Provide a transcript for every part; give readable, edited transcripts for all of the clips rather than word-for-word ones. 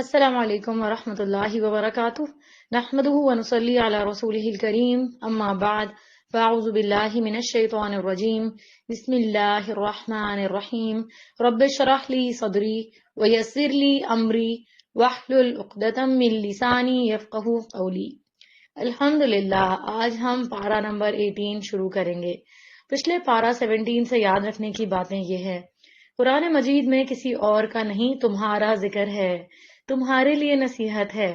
السلام علیکم ورحمۃ اللہ وبرکاتہ، نحمدہ ونصلی علی رسولہ الکریم، اما بعد فاعوذ باللہ من الشیطان الرجیم، بسم اللہ الرحمن الرحیم، رب اشرح لی صدری ویسر لی امری واحلل عقدۃ من لسانی یفقہوا قولی۔ الحمدللہ، آج ہم پارہ نمبر 18 شروع کریں گے۔ پچھلے پارہ 17 سے یاد رکھنے کی باتیں یہ ہے: قرآن مجید میں کسی اور کا نہیں تمہارا ذکر ہے، تمہارے لیے نصیحت ہے۔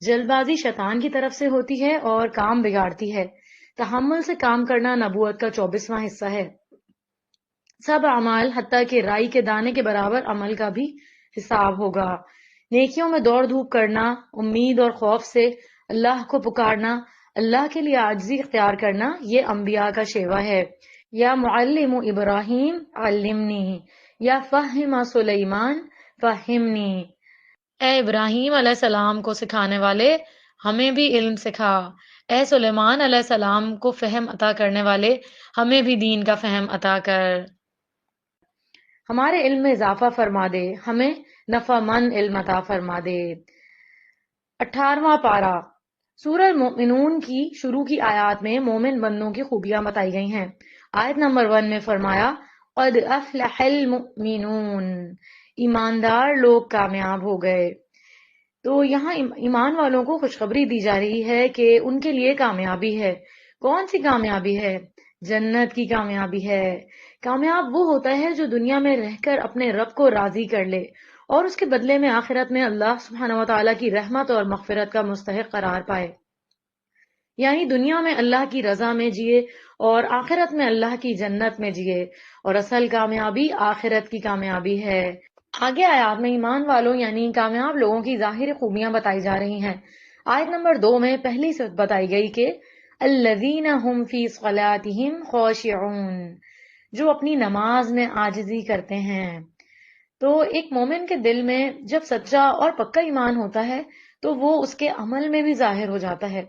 جلد بازی شیطان کی طرف سے ہوتی ہے اور کام بگاڑتی ہے۔ تحمل سے کام کرنا نبوت کا 24واں حصہ ہے۔ سب اعمال حتیٰ کہ رائی کے دانے کے برابر عمل کا بھی حساب ہوگا۔ نیکیوں میں دوڑ دھوپ کرنا، امید اور خوف سے اللہ کو پکارنا، اللہ کے لیے عاجزی اختیار کرنا، یہ انبیاء کا شیوہ ہے۔ یا معلم ابراہیم علمنی، یا فہم سلیمان فہمنی، اے ابراہیم علیہ السلام کو سکھانے والے ہمیں بھی علم سکھا، اے سلیمان علیہ السلام کو فہم عطا کرنے والے ہمیں بھی دین کا فہم عطا کر، ہمارے علم میں اضافہ فرما دے، ہمیں نفع مند علم عطا فرما دے۔ 18واں پارہ سورہ المؤمنون کی شروع کی آیات میں مومن بندوں کی خوبیاں بتائی گئی ہیں۔ آیت نمبر 1 میں فرمایا قد افلح المؤمنون، ایماندار لوگ کامیاب ہو گئے۔ تو یہاں ایمان والوں کو خوشخبری دی جا رہی ہے کہ ان کے لیے کامیابی ہے۔ کون سی کامیابی ہے؟ جنت کی کامیابی ہے۔ کامیاب وہ ہوتا ہے جو دنیا میں رہ کر اپنے رب کو راضی کر لے اور اس کے بدلے میں آخرت میں اللہ سبحانہ وتعالیٰ کی رحمت اور مغفرت کا مستحق قرار پائے، یعنی دنیا میں اللہ کی رضا میں جیے اور آخرت میں اللہ کی جنت میں جیے، اور اصل کامیابی آخرت کی کامیابی ہے۔ آگے آیات میں ایمان والوں یعنی کامیاب لوگوں کی ظاہری خوبیاں بتائی جا رہی ہیں۔ آیت نمبر 2 میں پہلی صفت بتائی گئی کہ الذین هم فی صلاتہم خاشعون، جو اپنی نماز میں عاجزی کرتے ہیں۔ تو ایک مومن کے دل میں جب سچا اور پکا ایمان ہوتا ہے تو وہ اس کے عمل میں بھی ظاہر ہو جاتا ہے۔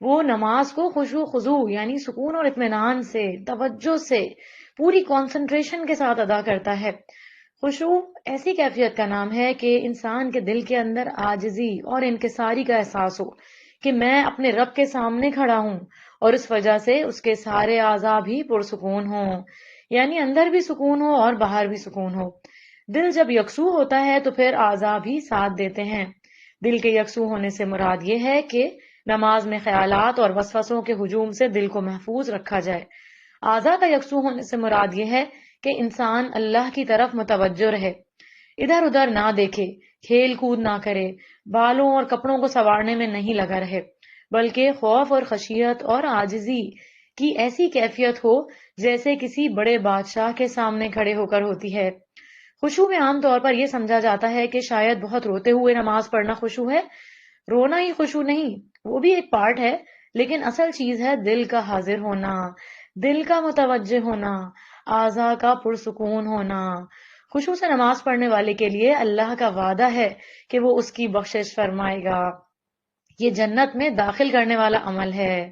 وہ نماز کو خشوع خضوع یعنی سکون اور اطمینان سے، توجہ سے، پوری کنسنٹریشن کے ساتھ ادا کرتا ہے۔ خشوع ایسی کیفیت کا نام ہے کہ انسان کے دل کے اندر عاجزی اور انکساری کا احساس ہو کہ میں اپنے رب کے سامنے کھڑا ہوں، اور اس وجہ سے اس کے سارے اعضاء بھی پرسکون ہوں، یعنی اندر بھی سکون ہو اور باہر بھی سکون ہو۔ دل جب یکسو ہوتا ہے تو پھر اعضاء بھی ساتھ دیتے ہیں۔ دل کے یکسو ہونے سے مراد یہ ہے کہ نماز میں خیالات اور وسوسوں کے ہجوم سے دل کو محفوظ رکھا جائے۔ اعضاء کا یکسو ہونے سے مراد یہ ہے کہ انسان اللہ کی طرف متوجہ رہے، ادھر ادھر نہ دیکھے، کھیل کود نہ کرے، بالوں اور کپڑوں کو سنوارنے میں نہیں لگا رہے، بلکہ خوف اور خشیت اور عاجزی کی ایسی کیفیت ہو جیسے کسی بڑے بادشاہ کے سامنے کھڑے ہو کر ہوتی ہے۔ خشوع میں عام طور پر یہ سمجھا جاتا ہے کہ شاید بہت روتے ہوئے نماز پڑھنا خشوع ہے۔ رونا ہی خشوع نہیں، وہ بھی ایک پارٹ ہے، لیکن اصل چیز ہے دل کا حاضر ہونا، دل کا متوجہ ہونا، اعضاء کا پرسکون ہونا۔ خشوع سے نماز پڑھنے والے کے لیے اللہ کا وعدہ ہے کہ وہ اس کی بخشش فرمائے گا۔ یہ جنت میں داخل کرنے والا عمل ہے۔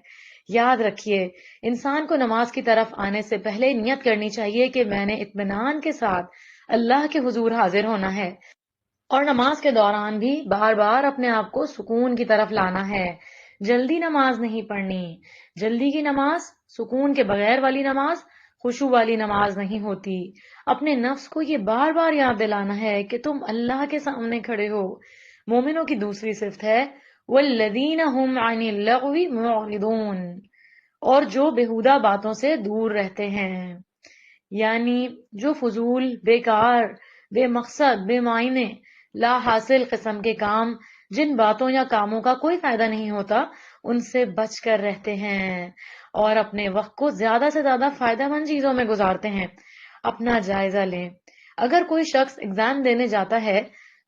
یاد رکھیے، انسان کو نماز کی طرف آنے سے پہلے نیت کرنی چاہیے کہ میں نے اطمینان کے ساتھ اللہ کے حضور حاضر ہونا ہے، اور نماز کے دوران بھی بار بار اپنے آپ کو سکون کی طرف لانا ہے۔ جلدی نماز نہیں پڑھنی۔ جلدی کی نماز، سکون کے بغیر والی نماز، خشوع والی نماز نہیں ہوتی۔ اپنے نفس کو یہ بار بار یاد دلانا ہے کہ تم اللہ کے سامنے کھڑے ہو۔ مومنوں کی دوسری صفت ہے والذین هم عن اللغو معرضون، اور جو بےہودہ باتوں سے دور رہتے ہیں، یعنی جو فضول، بیکار، بے مقصد، بے معنی، لا حاصل قسم کے کام، جن باتوں یا کاموں کا کوئی فائدہ نہیں ہوتا، ان سے بچ کر رہتے ہیں اور اپنے وقت کو زیادہ سے زیادہ فائدہ مند چیزوں میں گزارتے ہیں۔ اپنا جائزہ لیں۔ اگر کوئی شخص ایگزام دینے جاتا ہے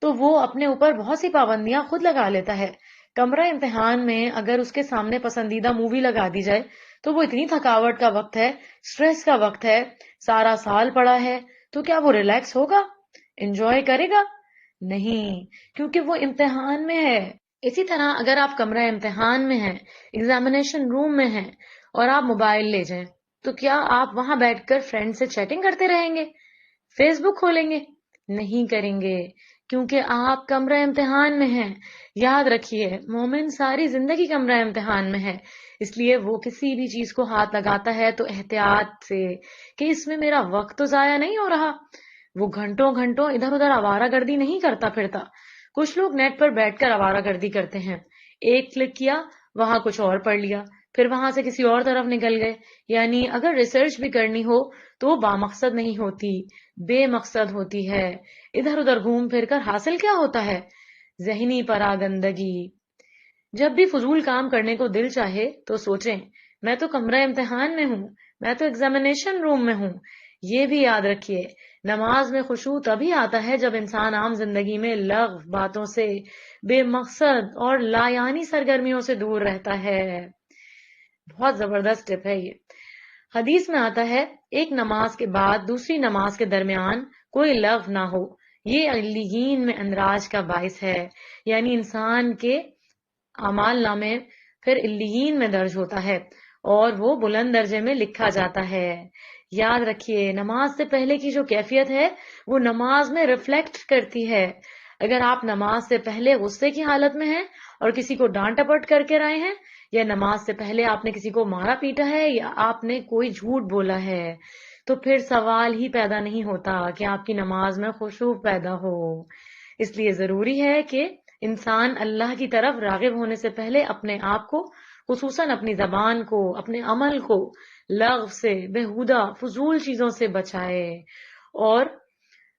تو وہ اپنے اوپر بہت سی پابندیاں خود لگا لیتا ہے۔ کمرہ امتحان میں اگر اس کے سامنے پسندیدہ مووی لگا دی جائے تو وہ اتنی تھکاوٹ کا وقت ہے، سٹریس کا وقت ہے، سارا سال پڑا ہے، تو کیا وہ ریلیکس ہوگا؟ انجوائے کرے گا؟ نہیں، کیونکہ وہ امتحان میں ہے۔ اسی طرح اگر آپ کمرہ امتحان میں ہیں، ایگزامینیشن روم میں ہیں، اور آپ موبائل لے جائیں تو کیا آپ وہاں بیٹھ کر فرینڈ سے چیٹنگ کرتے رہیں گے؟ فیس بک کھولیں گے؟ نہیں کریں گے، کیونکہ آپ کمرہ امتحان میں ہیں. یاد رکھیے مومن ساری زندگی کمرہ امتحان میں ہے، اس لیے وہ کسی بھی چیز کو ہاتھ لگاتا ہے تو احتیاط سے کہ اس میں میرا وقت تو ضائع نہیں ہو رہا. وہ گھنٹوں گھنٹوں ادھر ادھر آوارہ گردی نہیں کرتا پھرتا. کچھ لوگ نیٹ پر بیٹھ کر آوارہ گردی کرتے ہیں، ایک کلک کیا وہاں کچھ اور پڑھ لیا، پھر وہاں سے کسی اور طرف نکل گئے. یعنی اگر ریسرچ بھی کرنی ہو تو بامقصد نہیں ہوتی، بے مقصد ہوتی ہے. ادھر ادھر گھوم پھر کر حاصل کیا ہوتا ہے؟ ذہنی پراگندگی. جب بھی فضول کام کرنے کو دل چاہے تو سوچیں میں تو کمرہ امتحان میں ہوں، میں تو ایگزامینیشن روم میں ہوں. یہ بھی یاد رکھیے نماز میں خشوع تبھی آتا ہے جب انسان عام زندگی میں لغو باتوں سے، بے مقصد اور لایعنی سرگرمیوں سے دور رہتا ہے. بہت زبردست ٹپ ہے یہ. حدیث میں آتا ہے ایک نماز کے بعد دوسری نماز کے درمیان کوئی لغو نہ ہو، یہ علیین میں اندراج کا باعث ہے. یعنی انسان کے اعمال نامے پھر علیین میں درج ہوتا ہے اور وہ بلند درجے میں لکھا جاتا ہے. یاد رکھیے نماز سے پہلے کی جو کیفیت ہے وہ نماز میں ریفلیکٹ کرتی ہے. اگر آپ نماز سے پہلے غصے کی حالت میں ہیں اور کسی کو ڈانٹ ٹپٹ کر کے آئے ہیں، یا نماز سے پہلے آپ نے کسی کو مارا پیٹا ہے، یا آپ نے کوئی جھوٹ بولا ہے، تو پھر سوال ہی پیدا نہیں ہوتا کہ آپ کی نماز میں خشوع پیدا ہو. اس لیے ضروری ہے کہ انسان اللہ کی طرف راغب ہونے سے پہلے اپنے آپ کو، خصوصاً اپنی زبان کو، اپنے عمل کو لغو سے، بےہودہ فضول چیزوں سے بچائے، اور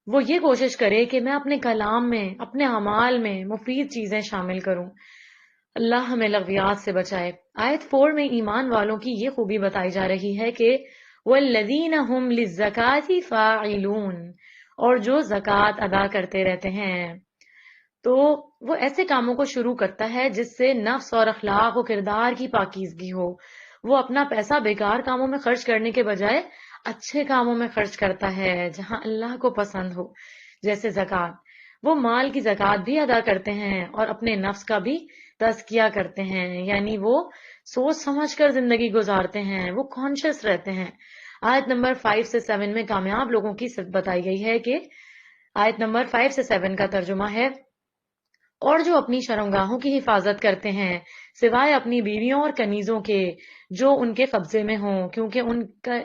وہ یہ کوشش کرے کہ میں اپنے کلام میں، اپنے اعمال میں مفید چیزیں شامل کروں. اللہ ہمیں لغویات سے بچائے. آیت 4 میں ایمان والوں کی یہ خوبی بتائی جا رہی ہے کہ وَالَّذِينَ هُمْ لِلزَّكَاةِ فَاعِلُونَ، اور جو زکوٰۃ ادا کرتے رہتے ہیں. تو وہ ایسے کاموں کو شروع کرتا ہے جس سے نفس اور اخلاق و کردار کی پاکیزگی ہو. وہ اپنا پیسہ بیکار کاموں میں خرچ کرنے کے بجائے اچھے کاموں میں خرچ کرتا ہے جہاں اللہ کو پسند ہو، جیسے زکوٰۃ. وہ مال کی زکوٰۃ بھی ادا کرتے ہیں اور اپنے نفس کا بھی تزکیہ کرتے ہیں. یعنی وہ سوچ سمجھ کر زندگی گزارتے ہیں، وہ کانشیس رہتے ہیں. آیت نمبر 5 سے 7 میں کامیاب لوگوں کی صفت بتائی گئی ہے کہ آیت نمبر 5 سے 7 کا ترجمہ ہے اور جو اپنی شرمگاہوں کی حفاظت کرتے ہیں سوائے اپنی بیویوں اور کنیزوں کے جو ان کے قبضے میں ہوں، کیونکہ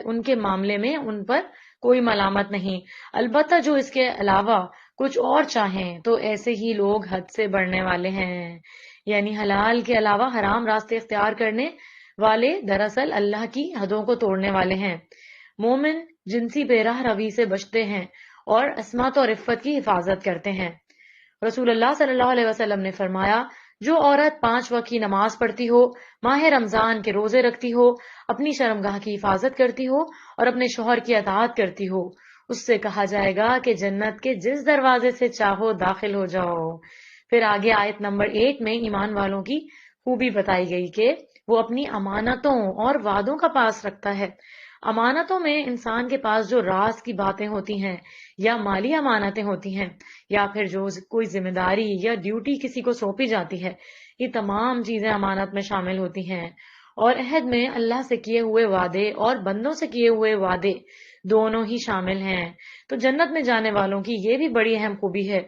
ان کے معاملے میں ان پر کوئی ملامت نہیں. البتہ جو اس کے علاوہ کچھ اور چاہیں تو ایسے ہی لوگ حد سے بڑھنے والے ہیں. یعنی حلال کے علاوہ حرام راستے اختیار کرنے والے دراصل اللہ کی حدوں کو توڑنے والے ہیں. مومن جنسی بے راہ روی سے بچتے ہیں اور عصمت اور عفت کی حفاظت کرتے ہیں. رسول اللہ صلی اللہ علیہ وسلم نے فرمایا جو عورت 5 وقت کی نماز پڑھتی ہو، ماہ رمضان کے روزے رکھتی ہو، اپنی شرمگاہ کی حفاظت کرتی ہو اور اپنے شوہر کی اطاعت کرتی ہو، اس سے کہا جائے گا کہ جنت کے جس دروازے سے چاہو داخل ہو جاؤ. پھر آگے آیت نمبر 8 میں ایمان والوں کی خوبی بتائی گئی کہ وہ اپنی امانتوں اور وعدوں کا پاس رکھتا ہے. امانتوں میں انسان کے پاس جو راز کی باتیں ہوتی ہیں یا مالی امانتیں ہوتی ہیں یا پھر جو کوئی ذمہ داری یا ڈیوٹی کسی کو سونپی جاتی ہے، یہ تمام چیزیں امانت میں شامل ہوتی ہیں. اور عہد میں اللہ سے کیے ہوئے وعدے اور بندوں سے کیے ہوئے وعدے دونوں ہی شامل ہیں. تو جنت میں جانے والوں کی یہ بھی بڑی اہم خوبی ہے.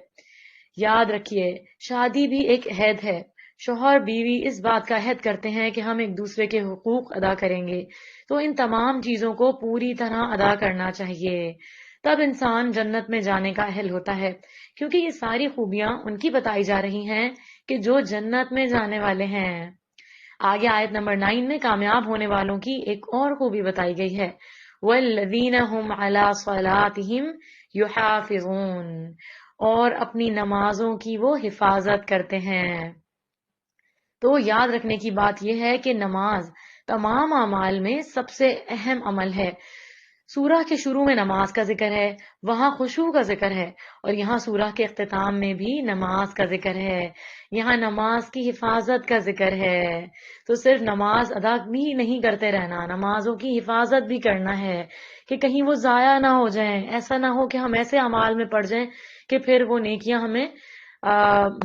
یاد رکھیے شادی بھی ایک عہد ہے. شوہر بیوی اس بات کا عہد کرتے ہیں کہ ہم ایک دوسرے کے حقوق ادا کریں گے، تو ان تمام چیزوں کو پوری طرح ادا کرنا چاہیے. تب انسان جنت میں جانے کا اہل ہوتا ہے، کیونکہ یہ ساری خوبیاں ان کی بتائی جا رہی ہیں کہ جو جنت میں جانے والے ہیں. آگے آیت نمبر 9 میں کامیاب ہونے والوں کی ایک اور خوبی بتائی گئی ہے وَالَّذِينَ هُمْ عَلَىٰ صَلَاتِهِمْ يُحَافِظُونَ، اور اپنی نمازوں کی وہ حفاظت کرتے ہیں. تو یاد رکھنے کی بات یہ ہے کہ نماز تمام اعمال میں سب سے اہم عمل ہے. سورہ کے شروع میں نماز کا ذکر ہے، وہاں خشوع کا ذکر ہے، اور یہاں سورہ کے اختتام میں بھی نماز کا ذکر ہے. یہاں نماز کی حفاظت کا ذکر ہے. تو صرف نماز ادا بھی نہیں کرتے رہنا، نمازوں کی حفاظت بھی کرنا ہے کہ کہیں وہ ضائع نہ ہو جائیں. ایسا نہ ہو کہ ہم ایسے اعمال میں پڑ جائیں کہ پھر وہ نیکیاں ہمیں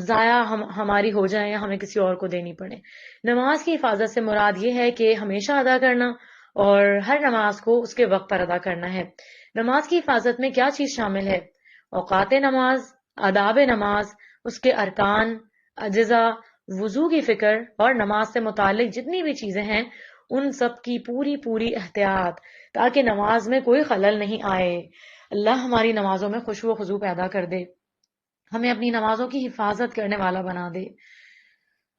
ضائع ہماری ہو جائیں یا ہمیں کسی اور کو دینی پڑے. نماز کی حفاظت سے مراد یہ ہے کہ ہمیشہ ادا کرنا اور ہر نماز کو اس کے وقت پر ادا کرنا ہے. نماز کی حفاظت میں کیا چیز شامل ہے؟ اوقات نماز، آداب نماز، اس کے ارکان، اجزاء، وضو کی فکر اور نماز سے متعلق جتنی بھی چیزیں ہیں ان سب کی پوری پوری احتیاط، تاکہ نماز میں کوئی خلل نہیں آئے۔ اللہ ہماری نمازوں میں خشوع و خضوع پیدا کر دے، ہمیں اپنی نمازوں کی حفاظت کرنے والا بنا دے۔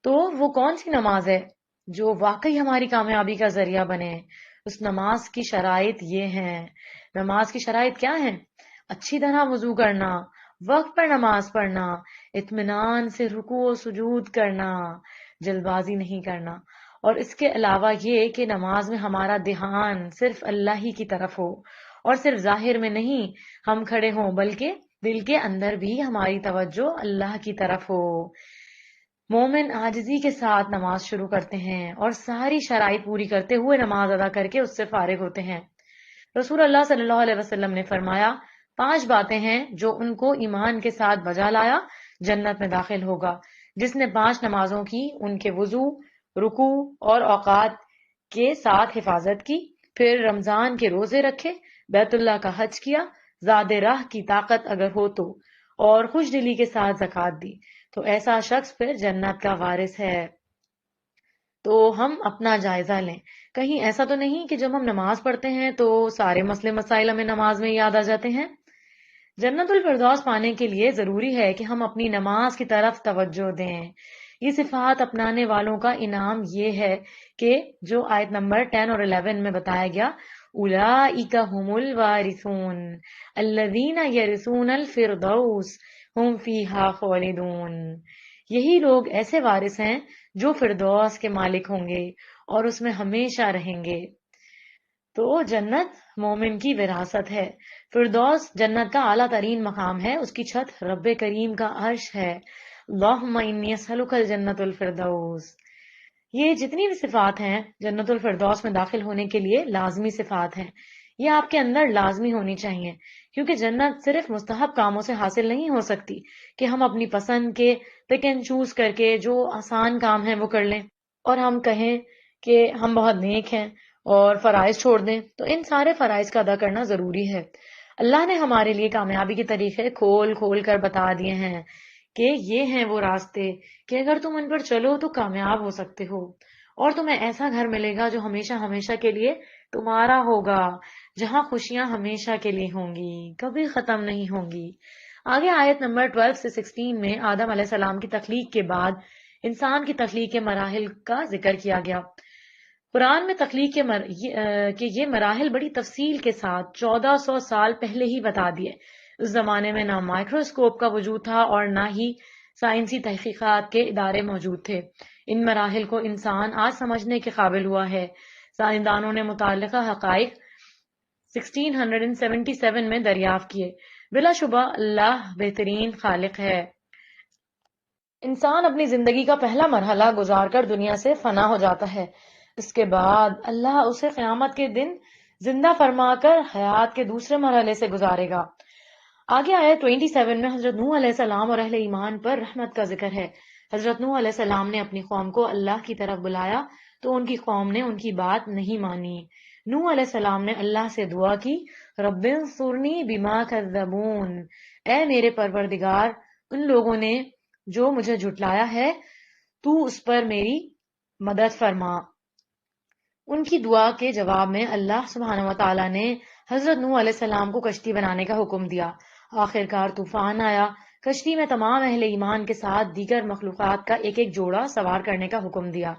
تو وہ کون سی نماز ہے جو واقعی ہماری کامیابی کا ذریعہ بنے؟ اس نماز کی شرائط یہ ہیں۔ نماز کی شرائط کیا ہیں؟ اچھی طرح وضو کرنا، وقت پر نماز پڑھنا، اطمینان سے رکوع و سجود کرنا، جلد بازی نہیں کرنا، اور اس کے علاوہ یہ کہ نماز میں ہمارا دھیان صرف اللہ ہی کی طرف ہو، اور صرف ظاہر میں نہیں ہم کھڑے ہوں بلکہ دل کے اندر بھی ہماری توجہ اللہ کی طرف ہو۔ مومن عاجزی کے ساتھ نماز شروع کرتے ہیں اور ساری شرائط پوری کرتے ہوئے نماز ادا کر کے اس سے فارغ ہوتے ہیں۔ رسول اللہ صلی اللہ علیہ وسلم نے فرمایا، 5 باتیں ہیں جو ان کو ایمان کے ساتھ بجا لایا جنت میں داخل ہوگا۔ جس نے 5 نمازوں کی، ان کے وضو، رکوع اور اوقات کے ساتھ حفاظت کی، پھر رمضان کے روزے رکھے، بیت اللہ کا حج کیا، زاد راہ کی طاقت اگر ہو تو، اور خوش دلی کے ساتھ زکوٰۃ دی، تو ایسا شخص پھر جنت کا وارث ہے۔ تو ہم اپنا جائزہ لیں، کہیں ایسا تو نہیں کہ جب ہم نماز پڑھتے ہیں تو سارے مسئلے مسائل ہمیں نماز میں یاد آ جاتے ہیں۔ جنت الفردوس پانے کے لیے ضروری ہے کہ ہم اپنی نماز کی طرف توجہ دیں۔ یہ صفات اپنانے والوں کا انعام یہ ہے کہ جو آیت نمبر 10 اور 11 میں بتایا گیا، اولئک هم الوارثون الذین یرثون الفردوس ہم فیہا خالدون، یہی لوگ ایسے وارث ہیں جو فردوس کے مالک ہوں گے اور اس میں ہمیشہ رہیں گے۔ تو جنت مومن کی وراثت ہے۔ فردوس جنت کا اعلیٰ ترین مقام ہے، اس کی چھت رب کریم کا عرش ہے۔ اللہم انی اسألک الجنت الفردوس۔ یہ جتنی بھی صفات ہیں جنت الفردوس میں داخل ہونے کے لیے لازمی صفات ہیں، یہ آپ کے اندر لازمی ہونی چاہیے، کیونکہ جنت صرف مستحب کاموں سے حاصل نہیں ہو سکتی کہ ہم اپنی پسند کے پک اینڈ چوز کر کے جو آسان کام ہیں وہ کر لیں اور ہم کہیں کہ ہم بہت نیک ہیں اور فرائض چھوڑ دیں۔ تو ان سارے فرائض کا ادا کرنا ضروری ہے۔ اللہ نے ہمارے لیے کامیابی کے طریقے کھول کھول کر بتا دیے ہیں کہ یہ ہیں وہ راستے کہ اگر تم ان پر چلو تو کامیاب ہو سکتے ہو، اور تمہیں ایسا گھر ملے گا جو ہمیشہ ہمیشہ کے لیے تمہارا ہوگا، جہاں خوشیاں ہمیشہ کے لیے ہوں گی، کبھی ختم نہیں ہوں گی۔ آگے آیت نمبر 12 سے 16 میں آدم علیہ السلام کی تخلیق کے بعد انسان کی تخلیق کے مراحل کا ذکر کیا گیا۔ قرآن میں تخلیق کے یہ مراحل بڑی تفصیل کے ساتھ 1400 سال پہلے ہی بتا دیے۔ اس زمانے میں نہ مائکروسکوپ کا وجود تھا اور نہ ہی سائنسی تحقیقات کے ادارے موجود تھے۔ ان مراحل کو انسان آج سمجھنے کے قابل ہوا ہے۔ سائنسدانوں نے متعلقہ حقائق 1677 میں دریافت کیے۔ بلا شبہ اللہ بہترین خالق ہے۔ انسان اپنی زندگی کا پہلا مرحلہ گزار کر دنیا سے فنا ہو جاتا ہے، اس کے بعد اللہ اسے قیامت کے دن زندہ فرما کر حیات کے دوسرے مرحلے سے گزارے گا۔ آگے آیت 27 میں حضرت نوح علیہ السلام اور اہل ایمان پر رحمت کا ذکر ہے۔ حضرت نوح علیہ السلام نے اپنی قوم کو اللہ کی طرف بلایا تو ان کی قوم نے ان کی بات نہیں مانی۔ نوح علیہ السلام نے اللہ سے دعا کی، رب انصرنی بما کذبون، اے میرے پروردگار، ان لوگوں نے جو مجھے جھٹلایا ہے تو اس پر میری مدد فرما۔ ان کی دعا کے جواب میں اللہ سبحانہ و تعالیٰ نے حضرت نوح علیہ السلام کو کشتی بنانے کا حکم دیا۔ آخرکار طوفان آیا، کشتی میں تمام اہل ایمان کے ساتھ دیگر مخلوقات کا ایک ایک جوڑا سوار کرنے کا حکم دیا۔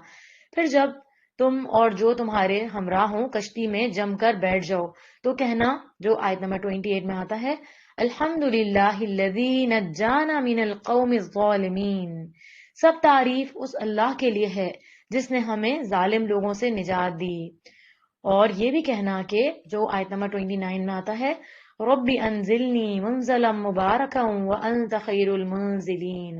پھر جب تم اور جو تمہارے ہمراہ ہوں کشتی میں جم کر بیٹھ جاؤ تو کہنا، جو آیت نمبر 28 میں آتا ہے، الحمدللہ الذی نجانا من القوم الظالمین، سب تعریف اس اللہ کے لیے ہے جس نے ہمیں ظالم لوگوں سے نجات دی۔ اور یہ بھی کہنا کہ جو آیت نمبر 29 میں آتا ہے، رب انزلنی منزلا مبارکا وانت خیر المنزلین،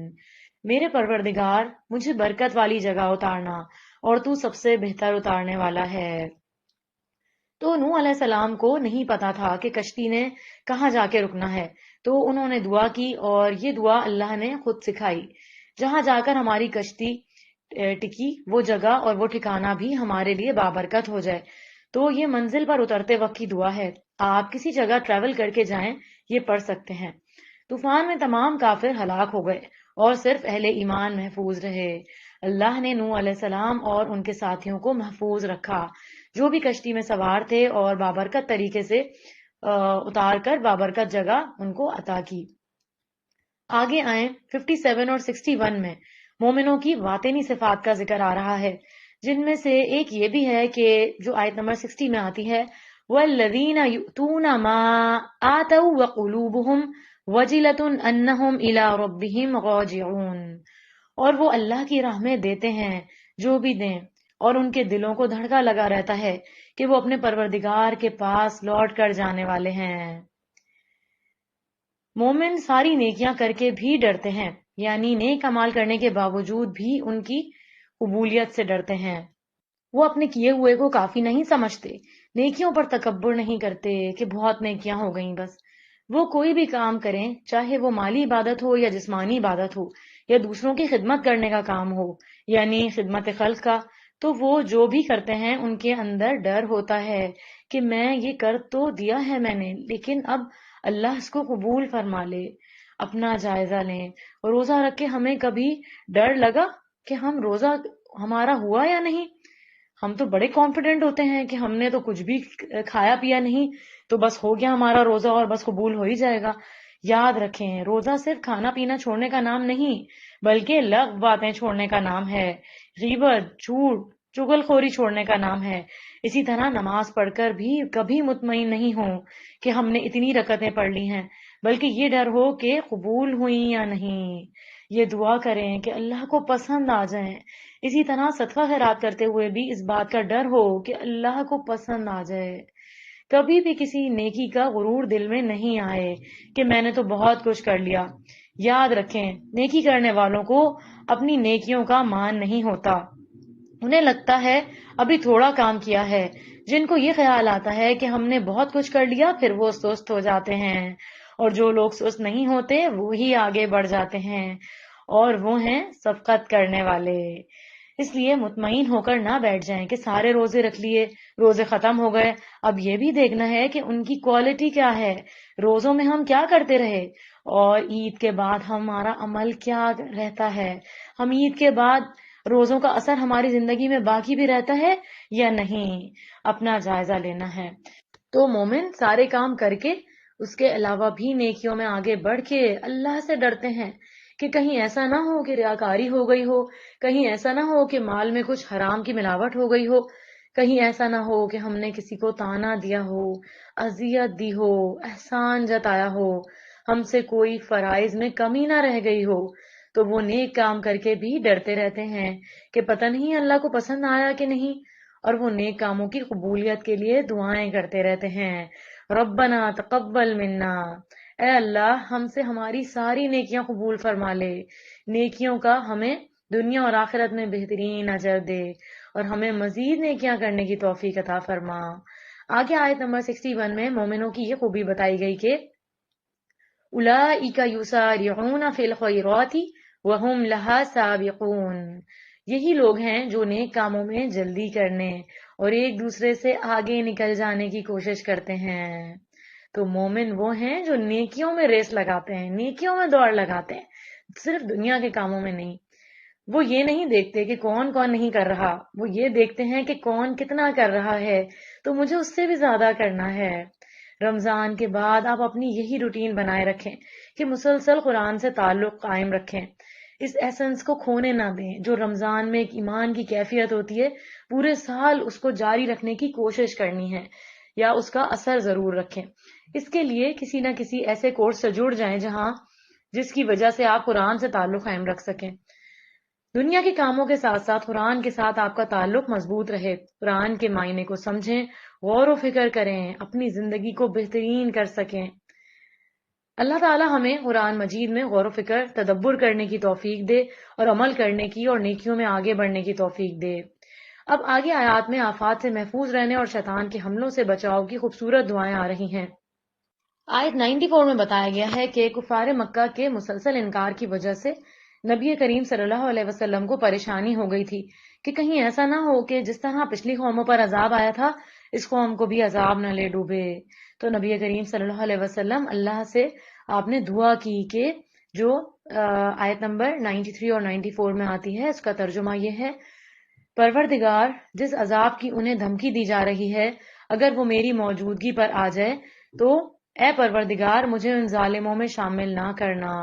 میرے پروردگار مجھے برکت والی جگہ اتارنا اور تو سب سے بہتر اتارنے والا ہے۔ تو نوح علیہ السلام کو نہیں پتا تھا کہ کشتی نے کہاں جا کے رکنا ہے، تو انہوں نے دعا کی اور یہ دعا اللہ نے خود سکھائی، جہاں جا کر ہماری کشتی ٹکی وہ جگہ اور وہ ٹھکانہ بھی ہمارے لیے بابرکت ہو جائے۔ تو یہ منزل پر اترتے وقت کی دعا ہے، آپ کسی جگہ ٹریول کر کے جائیں یہ پڑھ سکتے ہیں۔ طوفان میں تمام کافر ہلاک ہو گئے اور صرف اہل ایمان محفوظ رہے۔ اللہ نے نوح علیہ السلام اور ان کے ساتھیوں کو محفوظ رکھا جو بھی کشتی میں سوار تھے، اور بابرکت طریقے سے اتار کر بابرکت جگہ ان کو عطا کی۔ آگے آئیں 57 اور 61 میں مومنوں کی باطنی صفات کا ذکر آ رہا ہے، جن میں سے ایک یہ بھی ہے کہ جو آیت نمبر 60 میں آتی ہے وَالَّذِينَ يُؤْتُونَ مَا آتَوْا وَقُلُوبُهُمْ وَجِلَةٌ أَنَّهُمْ إِلَىٰ رَبِّهِمْ رَاجِعُونَ، اور وہ اللہ کی راہ میں دیتے ہیں جو بھی دیں، اور ان کے دلوں کو دھڑکا لگا رہتا ہے کہ وہ اپنے پروردگار کے پاس لوٹ کر جانے والے ہیں۔ مومن ساری نیکیاں کر کے بھی ڈرتے ہیں، یعنی نیک عمال کرنے کے باوجود بھی ان کی قبولیت سے ڈرتے ہیں۔ وہ اپنے کیے ہوئے کو کافی نہیں سمجھتے، نیکیوں پر تکبر نہیں کرتے کہ بہت نیکیاں ہو گئیں بس۔ وہ کوئی بھی کام کریں، چاہے وہ مالی عبادت ہو یا جسمانی عبادت ہو یا دوسروں کی خدمت کرنے کا کام ہو، یعنی خدمت خلق کا، تو وہ جو بھی کرتے ہیں ان کے اندر ڈر ہوتا ہے کہ میں یہ کر تو دیا ہے میں نے، لیکن اب اللہ اس کو قبول فرما لے۔ اپنا جائزہ لیں۔ روزہ رکھ کے ہمیں کبھی ڈر لگا کہ ہم روزہ ہمارا ہوا یا نہیں؟ ہم تو بڑے کانفیڈنٹ ہوتے ہیں کہ ہم نے تو کچھ بھی کھایا پیا نہیں تو بس ہو گیا ہمارا روزہ اور بس قبول ہو ہی جائے گا۔ یاد رکھیں، روزہ صرف کھانا پینا چھوڑنے کا نام نہیں بلکہ لغو باتیں چھوڑنے کا نام ہے، غیبت، جھوٹ، چغل خوری چھوڑنے کا نام ہے۔ اسی طرح نماز پڑھ کر بھی کبھی مطمئن نہیں ہوں کہ ہم نے اتنی رکعتیں پڑھ لی ہیں، بلکہ یہ ڈر ہو کہ قبول ہوئیں یا نہیں۔ یہ دعا کریں کہ اللہ کو پسند آ جائیں۔ اسی طرح صدقہ خیرات کرتے ہوئے بھی اس بات کا ڈر ہو کہ اللہ کو پسند آ جائے۔ کبھی بھی کسی نیکی کا غرور دل میں نہیں آئے کہ میں نے تو بہت کچھ کر لیا۔ یاد رکھیں، نیکی کرنے والوں کو اپنی نیکیوں کا مان نہیں ہوتا، انہیں لگتا ہے ابھی تھوڑا کام کیا ہے۔ جن کو یہ خیال آتا ہے کہ ہم نے بہت کچھ کر لیا، پھر وہ سست ہو جاتے ہیں، اور جو لوگ سست نہیں ہوتے وہی آگے بڑھ جاتے ہیں، اور وہ ہیں سبقت کرنے والے۔ اس لیے مطمئن ہو کر نہ بیٹھ جائیں کہ سارے روزے رکھ لیے، روزے ختم ہو گئے، اب یہ بھی دیکھنا ہے کہ ان کی کوالٹی کیا ہے، روزوں میں ہم کیا کرتے رہے، اور عید کے بعد ہمارا عمل کیا رہتا ہے، ہم عید کے بعد روزوں کا اثر ہماری زندگی میں باقی بھی رہتا ہے یا نہیں، اپنا جائزہ لینا ہے۔ تو مومن سارے کام کر کے اس کے علاوہ بھی نیکیوں میں آگے بڑھ کے اللہ سے ڈرتے ہیں کہ کہیں ایسا نہ ہو کہ ریاکاری ہو گئی ہو، کہیں ایسا نہ ہو کہ مال میں کچھ حرام کی ملاوٹ ہو گئی ہو، کہیں ایسا نہ ہو کہ ہم نے کسی کو طعنہ دیا ہو، اذیت دی ہو، احسان جتایا ہو، ہم سے کوئی فرائض میں کمی نہ رہ گئی ہو۔ تو وہ نیک کام کر کے بھی ڈرتے رہتے ہیں کہ پتہ نہیں اللہ کو پسند آیا کہ نہیں، اور وہ نیک کاموں کی قبولیت کے لیے دعائیں کرتے رہتے ہیں، ربنا تقبل منا، اے اللہ ہم سے ہماری ساری نیکیاں قبول فرما لے، نیکیوں کا ہمیں دنیا اور آخرت میں بہترین اجر دے، اور ہمیں مزید نیکیاں کرنے کی توفیق عطا فرما۔ آگے آیت نمبر 61 میں مومنوں کی یہ خوبی بتائی گئی کہ اولئک یسارعون فی الخیرات وہم لہا سابقون، یہی لوگ ہیں جو نیک کاموں میں جلدی کرنے اور ایک دوسرے سے آگے نکل جانے کی کوشش کرتے ہیں۔ تو مومن وہ ہیں جو نیکیوں میں ریس لگاتے ہیں، نیکیوں میں دوڑ لگاتے ہیں، صرف دنیا کے کاموں میں نہیں۔ وہ یہ نہیں دیکھتے کہ کون کون نہیں کر رہا، وہ یہ دیکھتے ہیں کہ کون کتنا کر رہا ہے تو مجھے اس سے بھی زیادہ کرنا ہے۔ رمضان کے بعد آپ اپنی یہی روٹین بنائے رکھیں کہ مسلسل قرآن سے تعلق قائم رکھیں، اس ایسنس کو کھونے نہ دیں جو رمضان میں ایک ایمان کی کیفیت ہوتی ہے، پورے سال اس کو جاری رکھنے کی کوشش کرنی ہے یا اس کا اثر ضرور رکھیں۔ اس کے لیے کسی نہ کسی ایسے کورس سے جڑ جائیں جس کی وجہ سے آپ قرآن سے تعلق قائم رکھ سکیں۔ دنیا کے کاموں کے ساتھ ساتھ قرآن کے ساتھ آپ کا تعلق مضبوط رہے، قرآن کے معنی کو سمجھیں، غور و فکر کریں، اپنی زندگی کو بہترین کر سکیں۔ اللہ تعالی ہمیں قرآن مجید میں غور و فکر، تدبر کرنے کی توفیق دے اور عمل کرنے کی اور نیکیوں میں آگے بڑھنے کی توفیق دے۔ اب آگے آیات میں آفات سے محفوظ رہنے اور شیطان کے حملوں سے بچاؤ کی خوبصورت دعائیں آ رہی ہیں۔ آیت 94 میں بتایا گیا ہے کہ کفار مکہ کے مسلسل انکار کی وجہ سے نبی کریم صلی اللہ علیہ وسلم کو پریشانی ہو گئی تھی کہ کہیں ایسا نہ ہو کہ جس طرح پچھلی قوموں پر عذاب آیا تھا اس قوم کو بھی عذاب نہ لے ڈوبے۔ تو نبی کریم صلی اللہ علیہ وسلم اللہ سے آپ نے دعا کی کہ جو آیت نمبر 93 اور 94 میں آتی ہے، اس کا ترجمہ یہ ہے: پروردگار، جس عذاب کی انہیں دھمکی دی جا رہی ہے اگر وہ میری موجودگی پر آ جائے تو اے پروردگار مجھے ان ظالموں میں شامل نہ کرنا۔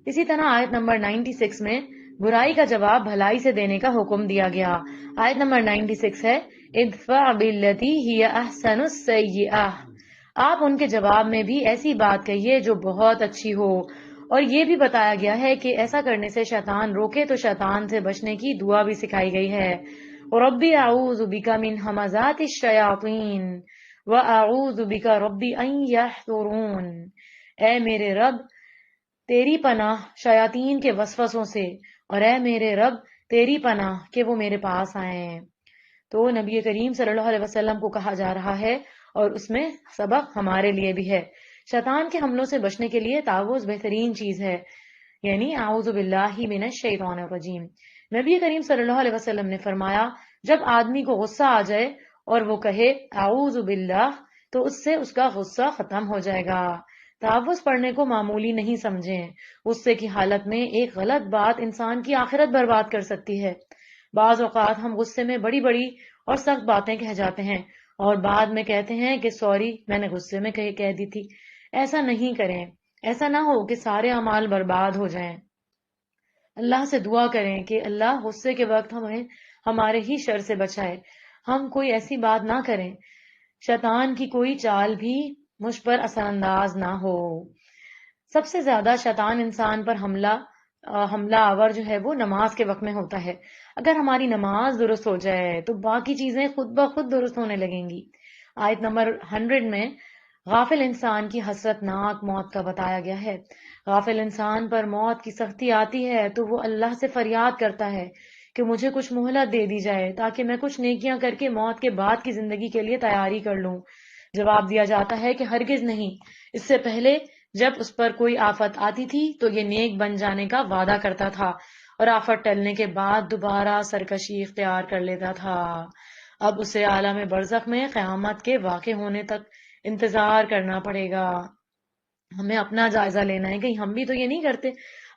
اسی طرح آیت نمبر 96 میں برائی کا جواب بھلائی سے دینے کا حکم دیا گیا۔ آیت نمبر 96 ہے: ادفع بالتی ہی احسن السیئہ۔ آپ ان کے جواب میں بھی ایسی بات کہیے جو بہت اچھی ہو، اور یہ بھی بتایا گیا ہے کہ ایسا کرنے سے شیطان روکے تو شیطان سے بچنے کی دعا بھی سکھائی گئی ہے۔ ربی اعوذ بک من ہمزات الشیاطین واعوذ بک ربی ان یحضرون۔ اے میرے رب، تیری پناہ شیاطین کے وسوسوں سے، اور اے میرے رب تیری پناہ کہ وہ میرے پاس آئیں۔ تو نبی کریم صلی اللہ علیہ وسلم کو کہا جا رہا ہے، اور اس میں سبق ہمارے لیے بھی ہے۔ شیطان کے حملوں سے بچنے کے لیے تعوذ بہترین چیز ہے، یعنی اعوذ باللہ من الشیطان الرجیم۔ نبی کریم صلی اللہ علیہ وسلم نے فرمایا، جب آدمی کو غصہ آ جائے اور وہ کہے اعوذ باللہ تو اس سے اس کا غصہ ختم ہو جائے گا۔ تعوذ پڑھنے کو معمولی نہیں سمجھیں، غصے کی حالت میں ایک غلط بات انسان کی آخرت برباد کر سکتی ہے۔ بعض اوقات ہم غصے میں بڑی بڑی اور سخت باتیں کہہ جاتے ہیں اور بعد میں کہتے ہیں کہ سوری، میں نے غصے میں کہہ دی تھی۔ ایسا نہیں کریں، ایسا نہ ہو کہ سارے اعمال برباد ہو جائیں۔ اللہ سے دعا کریں کہ اللہ غصے کے وقت ہمیں ہمارے ہی شر سے بچائے، ہم کوئی ایسی بات نہ کریں، شیطان کی کوئی چال بھی مجھ پر اثر انداز نہ ہو۔ سب سے زیادہ شیطان انسان پر حملہ آور جو ہے وہ نماز کے وقت میں ہوتا ہے۔ اگر ہماری نماز درست ہو جائے تو باقی چیزیں خود بخود درست ہونے لگیں گی۔ آیت نمبر 100 میں غافل انسان کی حسرت ناک موت کا بتایا گیا ہے۔ غافل انسان پر موت کی سختی آتی ہے تو وہ اللہ سے فریاد کرتا ہے کہ مجھے کچھ مہلت دے دی جائے تاکہ میں کچھ نیکیاں کر کے موت کے بعد کی زندگی کے لیے تیاری کر لوں۔ جواب دیا جاتا ہے کہ ہرگز نہیں، اس سے پہلے جب اس پر کوئی آفت آتی تھی تو یہ نیک بن جانے کا وعدہ کرتا تھا اور آفت ٹلنے کے بعد دوبارہ سرکشی اختیار کر لیتا تھا۔ اب اسے عالم برزخ میں قیامت کے واقع ہونے تک انتظار کرنا پڑے گا۔ ہمیں اپنا جائزہ لینا ہے، کہیں ہم بھی تو یہ نہیں کرتے۔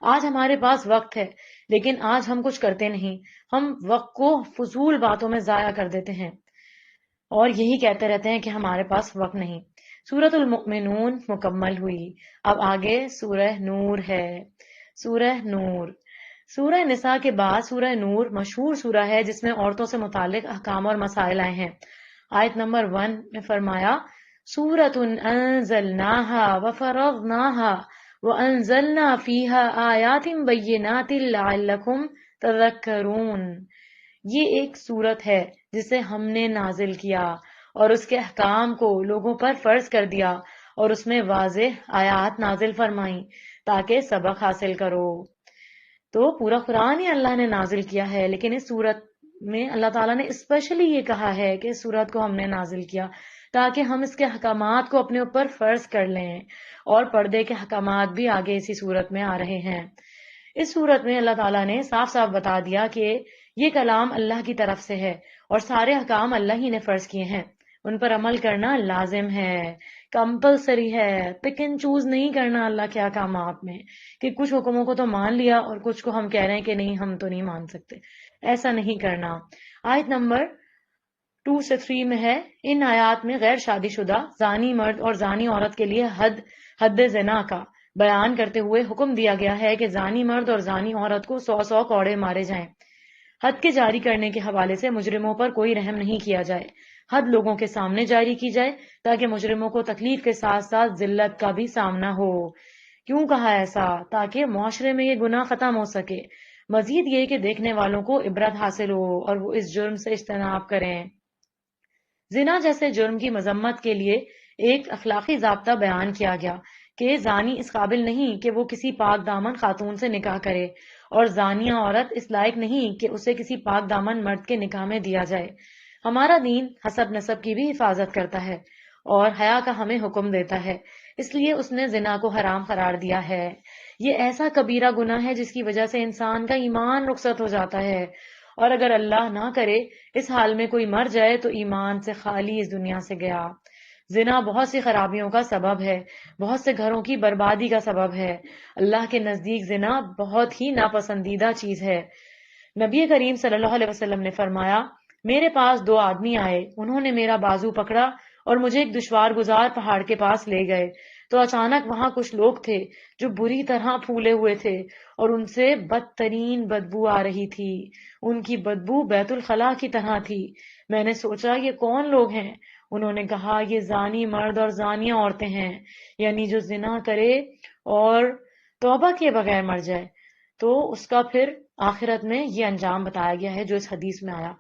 آج ہمارے پاس وقت ہے لیکن آج ہم کچھ کرتے نہیں، ہم وقت کو فضول باتوں میں ضائع کر دیتے ہیں اور یہی کہتے رہتے ہیں کہ ہمارے پاس وقت نہیں۔ سورۃ المؤمنون مکمل ہوئی، اب آگے سورہ نور ہے۔ سورہ نور، سورہ نساء کے بعد سورہ نور مشہور سورہ ہے جس میں عورتوں سے متعلق احکام اور مسائل آئے ہیں۔ آیت نمبر 1 میں فرمایا، سورۃ انزلناها وفرضناها وانزلنا فیها آیات بینات لعلکم تذکرون۔ یہ ایک سورت ہے جسے ہم نے نازل کیا اور اس کے احکام کو لوگوں پر فرض کر دیا اور اس میں واضح آیات نازل فرمائیں تاکہ سبق حاصل کرو۔ تو پورا قرآن ہی اللہ نے نازل کیا ہے، لیکن اس سورت میں اللہ تعالیٰ نے اسپیشلی یہ کہا ہے کہ اس سورت کو ہم نے نازل کیا تاکہ ہم اس کے احکامات کو اپنے اوپر فرض کر لیں، اور پردے کے احکامات بھی آگے اسی سورت میں آ رہے ہیں۔ اس سورت میں اللہ تعالیٰ نے صاف صاف بتا دیا کہ یہ کلام اللہ کی طرف سے ہے اور سارے احکام اللہ ہی نے فرض کیے ہیں، ان پر عمل کرنا لازم ہے، کمپلسری ہے، پک اینڈ چوز نہیں کرنا اللہ کے احکامات میں کہ کچھ حکموں کو تو مان لیا اور کچھ کو ہم کہہ رہے ہیں کہ نہیں ہم تو نہیں مان سکتے، ایسا نہیں کرنا۔ آیت نمبر 2 سے 3 میں ہے، ان آیات میں غیر شادی شدہ زانی مرد اور زانی عورت کے لیے حد زنا کا بیان کرتے ہوئے حکم دیا گیا ہے کہ زانی مرد اور زانی عورت کو 100 کوڑے مارے جائیں۔ حد کے جاری کرنے کے حوالے سے مجرموں پر کوئی رحم نہیں کیا جائے، حد لوگوں کے سامنے جاری کی جائے تاکہ مجرموں کو تکلیف کے ساتھ ساتھ ذلت کا بھی سامنا ہو۔ کیوں کہا ایسا؟ تاکہ معاشرے میں یہ گناہ ختم ہو سکے، مزید یہ کہ دیکھنے والوں کو عبرت حاصل ہو اور وہ اس جرم سے اجتناب کریں۔ زنا جیسے جرم کی مذمت کے لیے ایک اخلاقی ضابطہ بیان کیا گیا کہ زانی اس قابل نہیں کہ وہ کسی پاک دامن خاتون سے نکاح کرے، اور زانیہ عورت اس لائق نہیں کہ اسے کسی پاک دامن مرد کے نکاح میں دیا جائے۔ ہمارا دین حسب نسب کی بھی حفاظت کرتا ہے اور حیا کا ہمیں حکم دیتا ہے، اس لیے اس نے زنا کو حرام قرار دیا ہے۔ یہ ایسا کبیرہ گناہ ہے جس کی وجہ سے انسان کا ایمان رخصت ہو جاتا ہے، اور اگر اللہ نہ کرے اس حال میں کوئی مر جائے تو ایمان سے خالی اس دنیا سے گیا۔ زنا بہت سی خرابیوں کا سبب ہے، بہت سے گھروں کی بربادی کا سبب ہے۔ اللہ کے نزدیک زنا بہت ہی ناپسندیدہ چیز ہے۔ نبی کریم صلی اللہ علیہ وسلم نے فرمایا، میرے پاس دو آدمی آئے، انہوں نے میرا بازو پکڑا اور مجھے ایک دشوار گزار پہاڑ کے پاس لے گئے تو اچانک وہاں کچھ لوگ تھے جو بری طرح پھولے ہوئے تھے اور ان سے بدترین بدبو آ رہی تھی۔ ان کی بدبو بیت الخلاء کی طرح تھی۔ میں نے سوچا یہ کون لوگ ہیں؟ انہوں نے کہا یہ زانی مرد اور زانیہ عورتیں ہیں، یعنی جو زنا کرے اور توبہ کیے بغیر مر جائے تو اس کا پھر آخرت میں یہ انجام بتایا گیا ہے جو اس حدیث میں آیا۔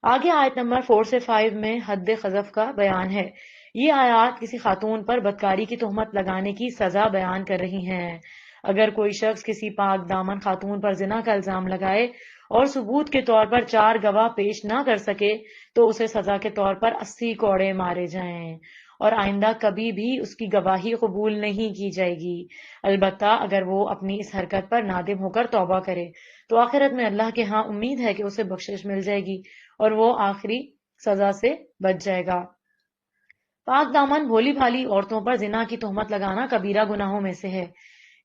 آگے آیت نمبر 4 سے 5 میں حد قذف کا بیان ہے۔ یہ آیات کسی خاتون پر بدکاری کی تہمت لگانے کی سزا بیان کر رہی ہیں۔ اگر کوئی شخص کسی پاک دامن خاتون پر زنا کا الزام لگائے اور ثبوت کے طور پر 4 گواہ پیش نہ کر سکے تو اسے سزا کے طور پر 80 کوڑے مارے جائیں اور آئندہ کبھی بھی اس کی گواہی قبول نہیں کی جائے گی، البتہ اگر وہ اپنی اس حرکت پر نادم ہو کر توبہ کرے تو آخرت میں اللہ کے ہاں امید ہے کہ اسے بخشش مل جائے گی اور وہ آخری سزا سے بچ جائے گا۔ پاک دامن بھولی بھالی عورتوں پر زنا کی تہمت لگانا کبیرہ گناہوں میں سے ہے۔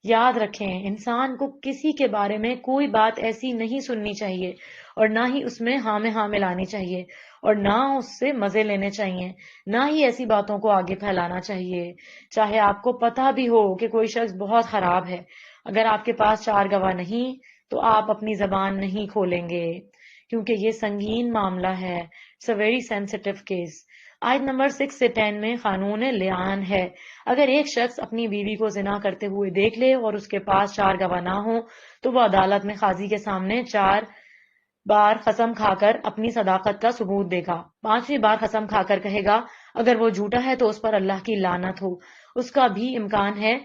یاد رکھیں، انسان کو کسی کے بارے میں کوئی بات ایسی نہیں سننی چاہیے اور نہ ہی اس میں ہاں میں ہاں ملانی چاہیے اور نہ اس سے مزے لینے چاہیے، نہ ہی ایسی باتوں کو آگے پھیلانا چاہیے۔ چاہے آپ کو پتہ بھی ہو کہ کوئی شخص بہت خراب ہے، اگر آپ کے پاس 4 گواہ نہیں تو آپ اپنی زبان نہیں کھولیں گے کیونکہ یہ سنگین معاملہ ہے۔ It's a very sensitive case. آیت نمبر 6 سے 10 میں قانون لعان ہے۔ اگر ایک شخص اپنی بیوی کو زنا کرتے ہوئے دیکھ لے اور اس کے پاس 4 گواہ نہ ہوں تو وہ عدالت میں قاضی کے سامنے 4 بار قسم کھا کر اپنی صداقت کا ثبوت دے گا۔ 5ویں بار قسم کھا کر کہے گا اگر وہ جھوٹا ہے تو اس پر اللہ کی لعنت ہو۔ اس کا بھی امکان ہے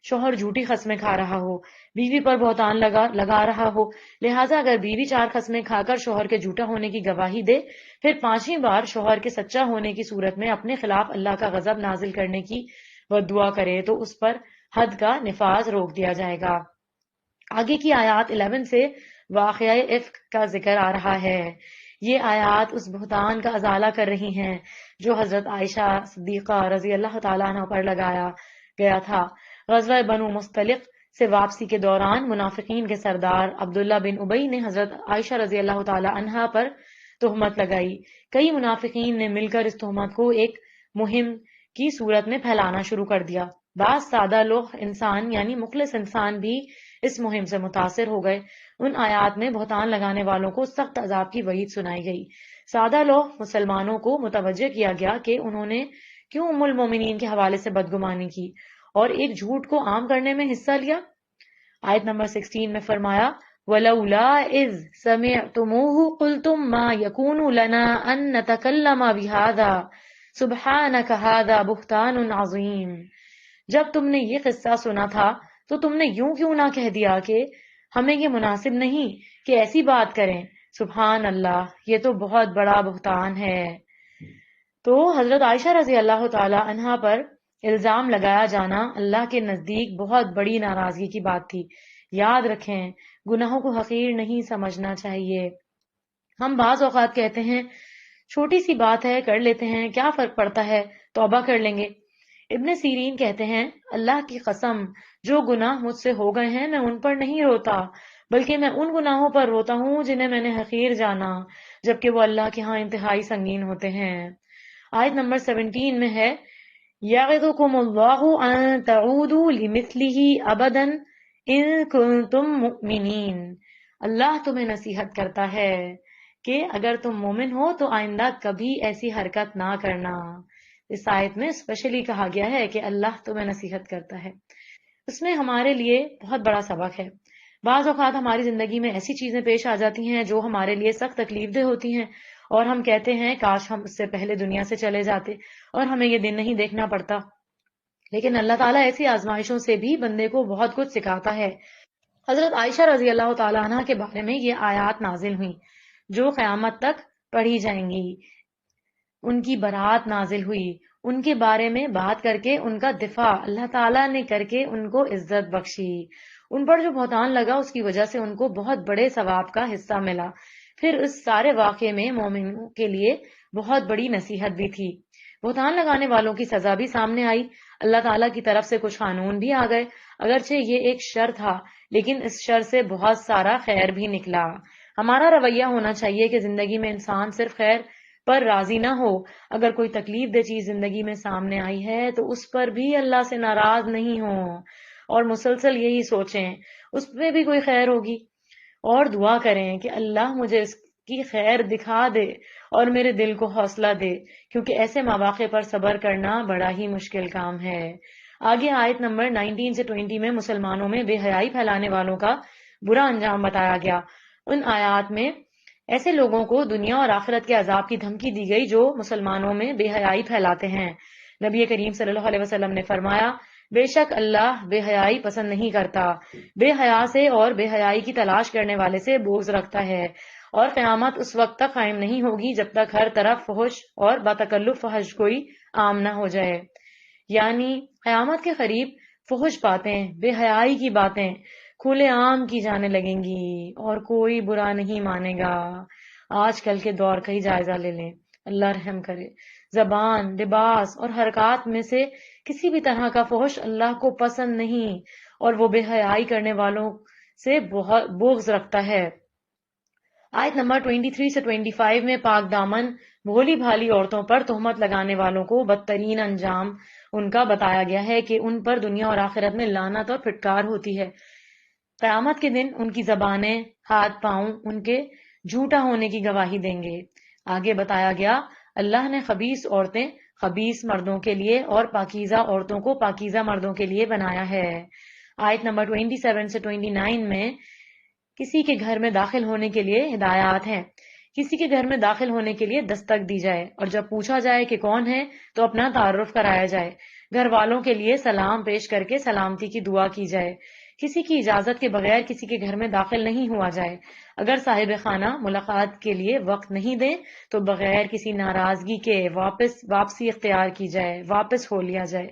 شوہر جھوٹی قسمیں کھا رہا ہو، بیوی پر بہتان لگا رہا ہو، لہٰذا اگر بیوی 4 قسمیں کھا کر شوہر کے جھوٹا ہونے کی گواہی دے، پھر 5ویں بار شوہر کے سچا ہونے کی صورت میں اپنے خلاف اللہ کا غضب نازل کرنے کی بدعا کرے تو اس پر حد کا نفاذ روک دیا جائے گا۔ آگے کی آیات 11 سے واقعہ افک کا ذکر آ رہا ہے۔ یہ آیات اس بہتان کا ازالہ کر رہی ہیں جو حضرت عائشہ صدیقہ رضی اللہ تعالیٰ عنہ پر لگایا گیا تھا۔ غزوہ بنو مستلق سے واپسی کے دوران منافقین کے سردار عبداللہ بن ابی نے حضرت عائشہ رضی اللہ تعالی عنہا پر تہمت لگائی۔ کئی منافقین نے مل کر اس تہمت کو ایک مہم کی صورت میں پھیلانا شروع کر دیا۔ بعض سادہ لوگ انسان یعنی مخلص انسان بھی اس مہم سے متاثر ہو گئے۔ ان آیات میں بہتان لگانے والوں کو سخت عذاب کی وعید سنائی گئی۔ سادہ لوگ مسلمانوں کو متوجہ کیا گیا کہ انہوں نے کیوں ام المومنین کے حوالے سے بدگمانی کی اور ایک جھوٹ کو عام کرنے میں حصہ لیا۔ آیت نمبر 16 میں فرمایا وَلَوْلَا إِذْ سَمِعْتُمُوهُ قُلْتُمْ مَا يَكُونُ لَنَا أَن نَّتَكَلَّمَ بِهَذَا سُبْحَانَكَ هَذَا بُهْتَانٌ عَظِيمٌ۔ جب تم نے یہ قصہ سنا تھا تو تم نے یوں کیوں نہ کہہ دیا کہ ہمیں یہ مناسب نہیں کہ ایسی بات کریں، سبحان اللہ، یہ تو بہت بڑا بہتان ہے۔ تو حضرت عائشہ رضی اللہ تعالی عنہا پر الزام لگایا جانا اللہ کے نزدیک بہت بڑی ناراضگی کی بات تھی۔ یاد رکھیں، گناہوں کو حقیر نہیں سمجھنا چاہیے۔ ہم بعض اوقات کہتے ہیں چھوٹی سی بات ہے، کر لیتے ہیں، کیا فرق پڑتا ہے، توبہ کر لیں گے۔ ابن سیرین کہتے ہیں اللہ کی قسم جو گناہ مجھ سے ہو گئے ہیں میں ان پر نہیں روتا بلکہ میں ان گناہوں پر روتا ہوں جنہیں میں نے حقیر جانا جبکہ وہ اللہ کے ہاں انتہائی سنگین ہوتے ہیں۔ آیت نمبر 17 میں ہے یعظکم اللہ ان تعودوا لمثلہ ابدا ان کنتم مؤمنین۔ اللہ تمہیں نصیحت کرتا ہے کہ اگر تم مومن ہو تو آئندہ کبھی ایسی حرکت نہ کرنا۔ اس آیت میں اسپیشلی کہا گیا ہے کہ اللہ تمہیں نصیحت کرتا ہے۔ اس میں ہمارے لیے بہت بڑا سبق ہے۔ بعض اوقات ہماری زندگی میں ایسی چیزیں پیش آ جاتی ہیں جو ہمارے لیے سخت تکلیف دہ ہوتی ہیں اور ہم کہتے ہیں کاش ہم اس سے پہلے دنیا سے چلے جاتے اور ہمیں یہ دن نہیں دیکھنا پڑتا، لیکن اللہ تعالیٰ ایسی آزمائشوں سے بھی بندے کو بہت کچھ سکھاتا ہے۔ حضرت عائشہ رضی اللہ تعالیٰ عنہ کے بارے میں یہ آیات نازل ہوئیں جو قیامت تک پڑھی جائیں گی۔ ان کی برات نازل ہوئی، ان کے بارے میں بات کر کے ان کا دفاع اللہ تعالیٰ نے کر کے ان کو عزت بخشی۔ ان پر جو بہتان لگا اس کی وجہ سے ان کو بہت بڑے ثواب کا حصہ ملا۔ پھر اس سارے واقعے میں مومنوں کے لیے بہت بڑی نصیحت بھی تھی۔ بہتان لگانے والوں کی سزا بھی سامنے آئی، اللہ تعالیٰ کی طرف سے کچھ قانون بھی آ گئے، اگرچہ یہ ایک شر تھا لیکن اس شر سے بہت سارا خیر بھی نکلا۔ ہمارا رویہ ہونا چاہیے کہ زندگی میں انسان صرف خیر پر راضی نہ ہو، اگر کوئی تکلیف دہ چیز زندگی میں سامنے آئی ہے تو اس پر بھی اللہ سے ناراض نہیں ہو اور مسلسل یہی سوچیں اس میں بھی کوئی خیر ہوگی، اور دعا کریں کہ اللہ مجھے اس کی خیر دکھا دے اور میرے دل کو حوصلہ دے، کیونکہ ایسے مواقع پر صبر کرنا بڑا ہی مشکل کام ہے۔ آگے آیت نمبر 19 سے 20 میں مسلمانوں میں بے حیائی پھیلانے والوں کا برا انجام بتایا گیا۔ ان آیات میں ایسے لوگوں کو دنیا اور آخرت کے عذاب کی دھمکی دی گئی جو مسلمانوں میں بے حیائی پھیلاتے ہیں۔ نبی کریم صلی اللہ علیہ وسلم نے فرمایا، بے شک اللہ بے حیائی پسند نہیں کرتا، بے حیا سے اور بے حیائی کی تلاش کرنے والے سے بغض رکھتا ہے، اور قیامت اس وقت تک قائم نہیں ہوگی جب تک ہر طرف فحش اور باتکلف فحش کوئی عام نہ ہو جائے۔ یعنی قیامت کے قریب فحش باتیں، بے حیائی کی باتیں کھلے عام کی جانے لگیں گی اور کوئی برا نہیں مانے گا۔ آج کل کے دور کا ہی جائزہ لے لیں، اللہ رحم کرے۔ زبان، لباس اور حرکات میں سے کسی بھی طرح کا فحش اللہ کو پسند نہیں، اور وہ بے حیائی کرنے والوں سے بہت بغض رکھتا ہے۔ آیت نمبر 23 سے 25 میں پاک دامن بھولی بھالی عورتوں پر تہمت لگانے والوں کو بدترین انجام ان کا بتایا گیا ہے کہ ان پر دنیا اور آخرت میں لعنت اور پھٹکار ہوتی ہے۔ قیامت کے دن ان کی زبانیں، ہاتھ پاؤں ان کے جھوٹا ہونے کی گواہی دیں گے۔ آگے بتایا گیا، اللہ نے خبیث عورتیں خبیث مردوں کے لیے اور پاکیزہ عورتوں کو پاکیزہ مردوں کے لیے بنایا ہے۔ آیت نمبر 27 سے 29 میں کسی کے گھر میں داخل ہونے کے لیے ہدایات ہیں۔ کسی کے گھر میں داخل ہونے کے لیے دستک دی جائے، اور جب پوچھا جائے کہ کون ہے تو اپنا تعارف کرایا جائے۔ گھر والوں کے لیے سلام پیش کر کے سلامتی کی دعا کی جائے۔ کسی کی اجازت کے بغیر کسی کے گھر میں داخل نہیں ہوا جائے۔ اگر صاحب خانہ ملاقات کے لیے وقت نہیں دیں تو بغیر کسی ناراضگی کے واپسی اختیار کی جائے، واپس ہو لیا جائے۔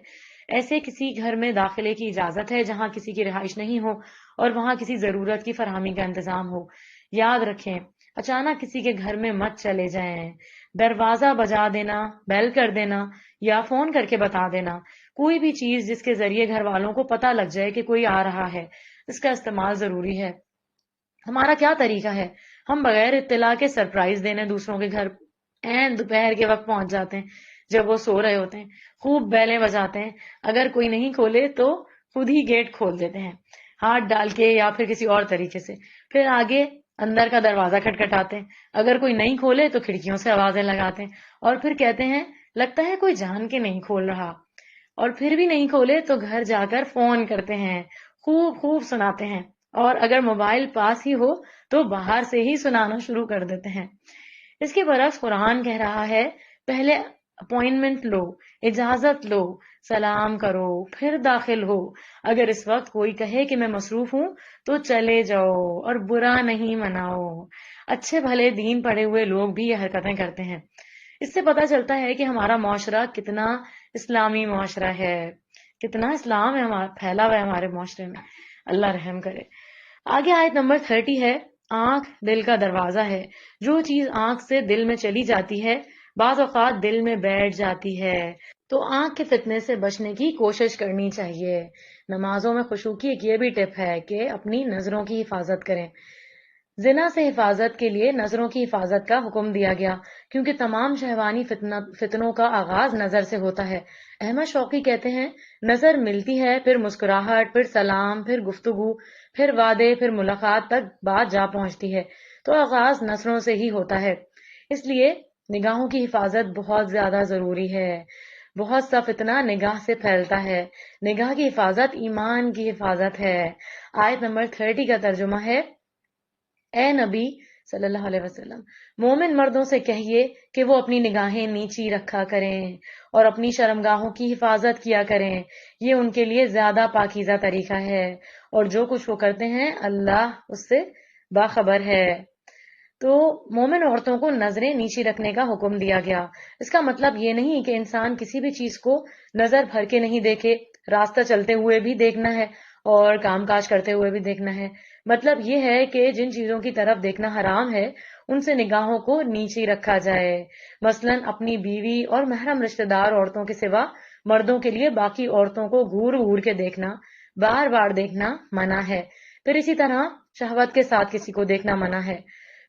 ایسے کسی گھر میں داخلے کی اجازت ہے جہاں کسی کی رہائش نہیں ہو اور وہاں کسی ضرورت کی فراہمی کا انتظام ہو۔ یاد رکھیں، اچانک کسی کے گھر میں مت چلے جائیں۔ دروازہ بجا دینا، بیل کر دینا یا فون کر کے بتا دینا، کوئی بھی چیز جس کے ذریعے گھر والوں کو پتہ لگ جائے کہ کوئی آ رہا ہے، اس کا استعمال ضروری ہے۔ ہمارا کیا طریقہ ہے؟ ہم بغیر اطلاع کے سرپرائز دینے دوسروں کے گھر عین دوپہر کے وقت پہنچ جاتے ہیں جب وہ سو رہے ہوتے ہیں، خوب بیلیں بجاتے ہیں، اگر کوئی نہیں کھولے تو خود ہی گیٹ کھول دیتے ہیں ہاتھ ڈال کے یا پھر کسی اور طریقے سے، پھر آگے اندر کا دروازہ کھٹکھٹاتے ہیں، اگر کوئی نہیں کھولے تو کھڑکیوں سے آوازیں لگاتے ہیں اور پھر کہتے ہیں لگتا ہے کوئی جان کے نہیں کھول رہا، اور پھر بھی نہیں کھولے تو گھر جا کر فون کرتے ہیں، خوب سناتے ہیں، اور اگر موبائل پاس ہی ہو تو باہر سے ہی سنانا شروع کر دیتے ہیں۔ اس کے برعکس قرآن کہہ رہا ہے، پہلے اپوائنٹمنٹ لو، اجازت لو، سلام کرو، پھر داخل ہو۔ اگر اس وقت کوئی کہے کہ میں مصروف ہوں تو چلے جاؤ اور برا نہیں مناؤ۔ اچھے بھلے دین پڑھے ہوئے لوگ بھی یہ حرکتیں کرتے ہیں۔ اس سے پتہ چلتا ہے کہ ہمارا معاشرہ کتنا اسلامی معاشرہ ہے، کتنا اسلام ہے پھیلا ہوا ہے ہمارے معاشرے میں، اللہ رحم کرے۔ آگے آیت نمبر 30 ہے، آنکھ دل کا دروازہ ہے، جو چیز آنکھ سے دل میں چلی جاتی ہے بعض اوقات دل میں بیٹھ جاتی ہے، تو آنکھ کے فتنے سے بچنے کی کوشش کرنی چاہیے۔ نمازوں میں خشوع کی ایک یہ بھی ٹپ ہے کہ اپنی نظروں کی حفاظت کریں۔ زنا سے حفاظت کے لیے نظروں کی حفاظت کا حکم دیا گیا، کیونکہ تمام شہوانی فتنوں کا آغاز نظر سے ہوتا ہے۔ احمد شوقی کہتے ہیں، نظر ملتی ہے، پھر مسکراہٹ، پھر سلام، پھر گفتگو، پھر وعدے، پھر ملاقات تک بات جا پہنچتی ہے، تو آغاز نظروں سے ہی ہوتا ہے۔ اس لیے نگاہوں کی حفاظت بہت زیادہ ضروری ہے۔ بہت سا فتنہ نگاہ سے پھیلتا ہے، نگاہ کی حفاظت ایمان کی حفاظت ہے۔ آیت نمبر 30 کا ترجمہ ہے، اے نبی صلی اللہ علیہ وسلم، مومن مردوں سے کہیے کہ وہ اپنی نگاہیں نیچی رکھا کریں اور اپنی شرمگاہوں کی حفاظت کیا کریں، یہ ان کے لیے زیادہ پاکیزہ طریقہ ہے، اور جو کچھ وہ کرتے ہیں اللہ اس سے باخبر ہے۔ تو مومن عورتوں کو نظریں نیچی رکھنے کا حکم دیا گیا۔ اس کا مطلب یہ نہیں کہ انسان کسی بھی چیز کو نظر بھر کے نہیں دیکھے، راستہ چلتے ہوئے بھی دیکھنا ہے اور کام کاج کرتے ہوئے بھی دیکھنا ہے، مطلب یہ ہے کہ جن چیزوں کی طرف دیکھنا حرام ہے ان سے نگاہوں کو نیچے رکھا جائے، مثلا اپنی بیوی اور محرم رشتہ دار عورتوں کے سوا مردوں کے لیے باقی عورتوں کو گھور گھور کے دیکھنا، بار بار دیکھنا منع ہے۔ پھر اسی طرح شہوت کے ساتھ کسی کو دیکھنا منع ہے۔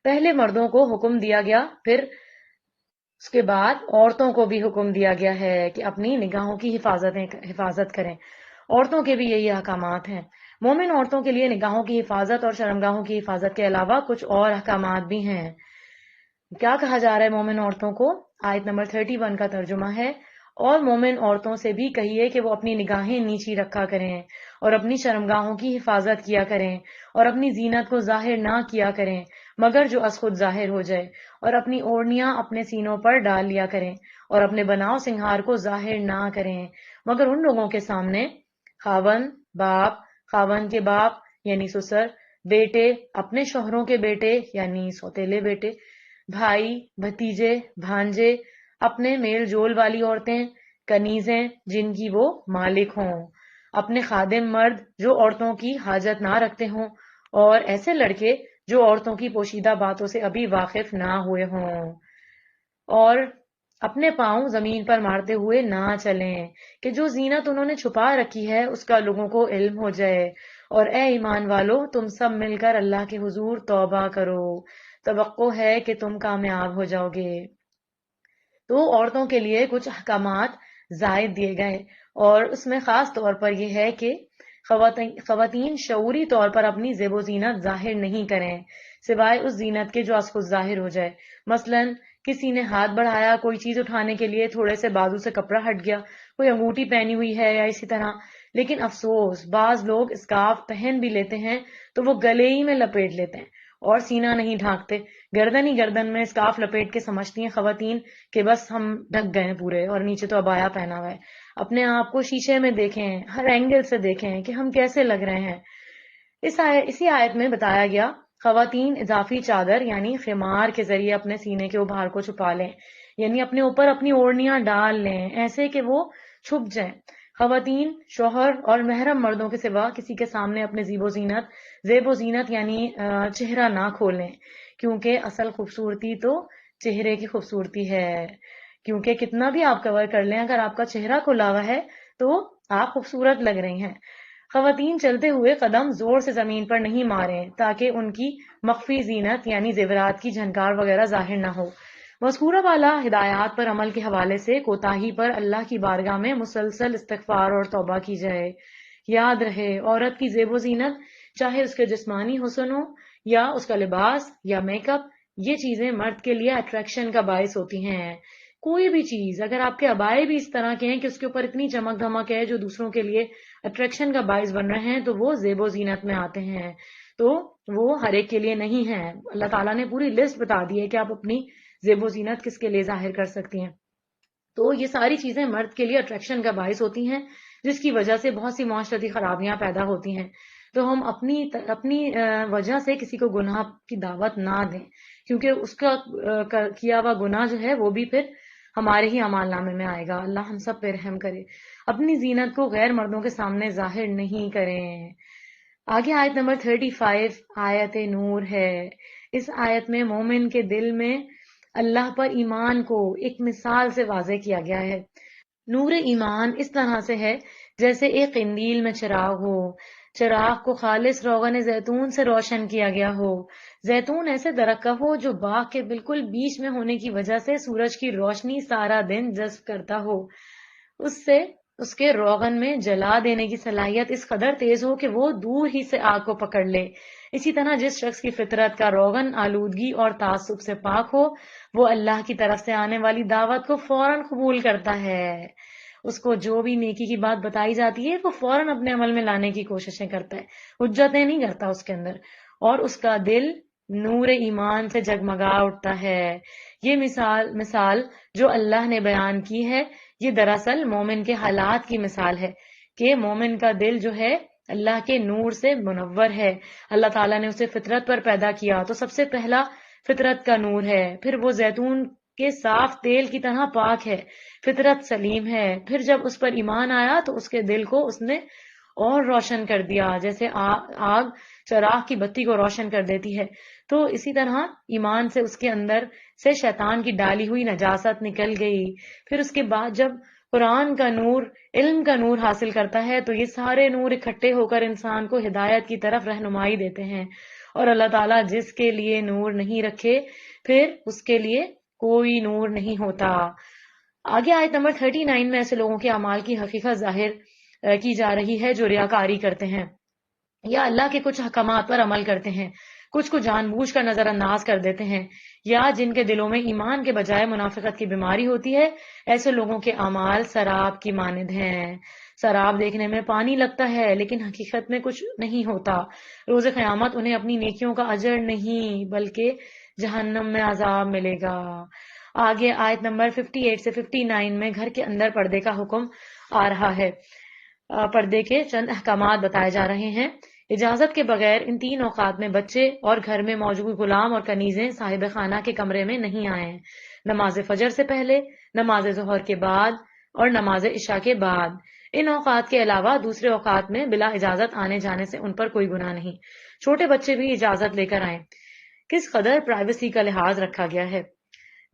پہلے مردوں کو حکم دیا گیا، پھر اس کے بعد عورتوں کو بھی حکم دیا گیا ہے کہ اپنی نگاہوں کی حفاظت کریں۔ عورتوں کے بھی یہی احکامات ہیں۔ مومن عورتوں کے لیے نگاہوں کی حفاظت اور شرمگاہوں کی حفاظت کے علاوہ کچھ اور احکامات بھی ہیں۔ کیا کہا جا رہا ہے مومن عورتوں کو؟ آیت نمبر 31 کا ترجمہ ہے، اور مومن عورتوں سے بھی کہیے کہ وہ اپنی نگاہیں نیچی رکھا کریں اور اپنی شرمگاہوں کی حفاظت کیا کریں اور اپنی زینت کو ظاہر نہ کیا کریں مگر جو از خود ظاہر ہو جائے، اور اپنی اوڑھنیاں اپنے سینوں پر ڈال لیا کریں اور اپنے بناؤ سنگھار کو ظاہر نہ کریں مگر ان لوگوں کے سامنے خاوند، باپ، خاوند کے باپ یعنی سسر، بیٹے، اپنے شوہروں کے بیٹے یعنی سوتیلے بیٹے، بھائی، بھتیجے، بھانجے، اپنے میل جول والی عورتیں، کنیزیں جن کی وہ مالک ہوں، اپنے خادم مرد جو عورتوں کی حاجت نہ رکھتے ہوں، اور ایسے لڑکے جو عورتوں کی پوشیدہ باتوں سے ابھی واقف نہ ہوئے ہوں، اور اپنے پاؤں زمین پر مارتے ہوئے نہ چلیں کہ جو زینت انہوں نے چھپا رکھی ہے اس کا لوگوں کو علم ہو جائے، اور اے ایمان والو تم سب مل کر اللہ کے حضور توبہ کرو، توقع ہے کہ تم کامیاب ہو جاؤ گے۔ تو عورتوں کے لیے کچھ احکامات زائد دیے گئے، اور اس میں خاص طور پر یہ ہے کہ خواتین شعوری طور پر اپنی زیب و زینت ظاہر نہیں کریں سوائے اس زینت کے جو از خود ظاہر ہو جائے۔ مثلا کسی نے ہاتھ بڑھایا کوئی چیز اٹھانے کے لیے، تھوڑے سے بازو سے کپڑا ہٹ گیا، کوئی انگوٹھی پہنی ہوئی ہے یا اسی طرح، لیکن افسوس بعض لوگ اسکارف پہن بھی لیتے ہیں تو وہ گلے ہی میں لپیٹ لیتے ہیں اور سینہ نہیں ڈھانکتے، گردن ہی گردن میں اسکارف لپیٹ کے سمجھتی ہیں خواتین کہ بس ہم ڈھک گئے پورے، اور نیچے تو عبایا پہنا ہوا ہے۔ اپنے آپ کو شیشے میں دیکھیں، ہر اینگل سے دیکھیں کہ ہم کیسے لگ رہے ہیں۔ اسی آیت میں بتایا گیا خواتین اضافی چادر یعنی خمار کے ذریعے اپنے سینے کے ابھار کو چھپا لیں، یعنی اپنے اوپر اپنی اوڑھنیاں ڈال لیں ایسے کہ وہ چھپ جائیں۔ خواتین شوہر اور محرم مردوں کے سوا کسی کے سامنے اپنے زیب و زینت یعنی چہرہ نہ کھولیں، کیونکہ اصل خوبصورتی تو چہرے کی خوبصورتی ہے، کیونکہ کتنا بھی آپ کور کر لیں اگر آپ کا چہرہ کھلا ہوا ہے تو آپ خوبصورت لگ رہی ہیں۔ خواتین چلتے ہوئے قدم زور سے زمین پر نہیں ماریں تاکہ ان کی مخفی زینت یعنی زیورات کی جھنکار وغیرہ ظاہر نہ ہو۔ مذکورہ والا ہدایات پر عمل کے حوالے سے کوتاہی پر اللہ کی بارگاہ میں مسلسل استغفار اور توبہ کی جائے۔ یاد رہے عورت کی زیب و زینت چاہے اس کے جسمانی حسن ہو یا اس کا لباس یا میک اپ، یہ چیزیں مرد کے لیے اٹریکشن کا باعث ہوتی ہیں۔ کوئی بھی چیز اگر آپ کے عبائے بھی اس طرح کے ہیں کہ اس کے اوپر اتنی چمک دھمک ہے جو دوسروں کے لیے اٹریکشن کا باعث بن رہے ہیں تو وہ زیب و زینت میں آتے ہیں، تو وہ ہر ایک کے لیے نہیں ہے۔ اللہ تعالیٰ نے پوری لسٹ بتا دی ہے کہ آپ اپنی زیب و زینت کس کے لیے ظاہر کر سکتی ہیں۔ تو یہ ساری چیزیں مرد کے لیے اٹریکشن کا باعث ہوتی ہیں، جس کی وجہ سے بہت سی معاشرتی خرابیاں پیدا ہوتی ہیں۔ تو ہم اپنی وجہ سے کسی کو گناہ کی دعوت نہ دیں، کیونکہ اس کا کیا ہوا گناہ جو ہے وہ بھی پھر ہمارے ہی اعمال نامے میں آئے گا۔ اللہ ہم سب پہ رحم کرے۔ اپنی زینت کو غیر مردوں کے سامنے ظاہر نہیں کریں۔ آگے آیت نمبر 35 آیت نور ہے۔ اس آیت میں مومن کے دل میں اللہ پر ایمان کو ایک مثال سے واضح کیا گیا ہے۔ نور ایمان اس طرح سے ہے جیسے ایک قندیل میں چراغ ہو، چراغ کو خالص روغن زیتون سے روشن کیا گیا ہو۔ زیتون ایسے درخت کا ہو جو باغ کے بالکل بیچ میں ہونے کی وجہ سے سورج کی روشنی سارا دن جذب کرتا ہو، اس سے اس کے روغن میں جلا دینے کی صلاحیت اس قدر تیز ہو کہ وہ دور ہی سے آگ کو پکڑ لے۔ اسی طرح جس شخص کی فطرت کا روغن آلودگی اور تعصب سے پاک ہو، وہ اللہ کی طرف سے آنے والی دعوت کو فوراً قبول کرتا ہے۔ اس کو جو بھی نیکی کی بات بتائی جاتی ہے وہ فوراً اپنے عمل میں لانے کی کوششیں کرتا ہے، حجتیں نہیں کرتا اس کے اندر، اور اس کا دل نور ایمان سے جگمگا اٹھتا ہے۔ یہ مثال جو اللہ نے بیان کی ہے یہ دراصل مومن کے حالات کی مثال ہے کہ مومن کا دل جو ہے اللہ کے نور سے منور ہے۔ اللہ تعالیٰ نے اسے فطرت پر پیدا کیا تو سب سے پہلا فطرت کا نور ہے، پھر وہ زیتون کے صاف تیل کی طرح پاک ہے، فطرت سلیم ہے۔ پھر جب اس پر ایمان آیا تو اس کے دل کو اس نے اور روشن کر دیا، جیسے آگ چراغ کی بتی کو روشن کر دیتی ہے۔ تو اسی طرح ایمان سے اس کے اندر سے شیطان کی ڈالی ہوئی نجاست نکل گئی۔ پھر اس کے بعد جب قرآن کا نور، علم کا نور حاصل کرتا ہے تو یہ سارے نور اکٹھے ہو کر انسان کو ہدایت کی طرف رہنمائی دیتے ہیں، اور اللہ تعالیٰ جس کے لیے نور نہیں رکھے پھر اس کے لیے کوئی نور نہیں ہوتا۔ آگے آیت نمبر 39 میں ایسے لوگوں کے اعمال کی حقیقت ظاہر کی جا رہی ہے جو ریاکاری کرتے ہیں یا اللہ کے کچھ احکامات پر عمل کرتے ہیں، کچھ کو جان بوجھ کر نظر انداز کر دیتے ہیں، یا جن کے دلوں میں ایمان کے بجائے منافقت کی بیماری ہوتی ہے۔ ایسے لوگوں کے اعمال سراب کی مانند ہیں۔ سراب دیکھنے میں پانی لگتا ہے لیکن حقیقت میں کچھ نہیں ہوتا۔ روز قیامت انہیں اپنی نیکیوں کا اجر نہیں بلکہ جہنم میں عذاب ملے گا۔ آگے آیت نمبر 58 سے 59 میں گھر کے اندر پردے کا حکم آ رہا ہے۔ پردے کے چند احکامات بتائے جا رہے ہیں۔ اجازت کے بغیر ان 3 اوقات میں بچے اور گھر میں موجود غلام اور کنیزیں صاحب خانہ کے کمرے میں نہیں آئیں۔ نماز فجر سے پہلے، نماز ظہر کے بعد اور نماز عشاء کے بعد۔ ان اوقات کے علاوہ دوسرے اوقات میں بلا اجازت آنے جانے سے ان پر کوئی گناہ نہیں۔ چھوٹے بچے بھی اجازت لے کر آئیں۔ کس قدر پرائیویسی کا لحاظ رکھا گیا ہے۔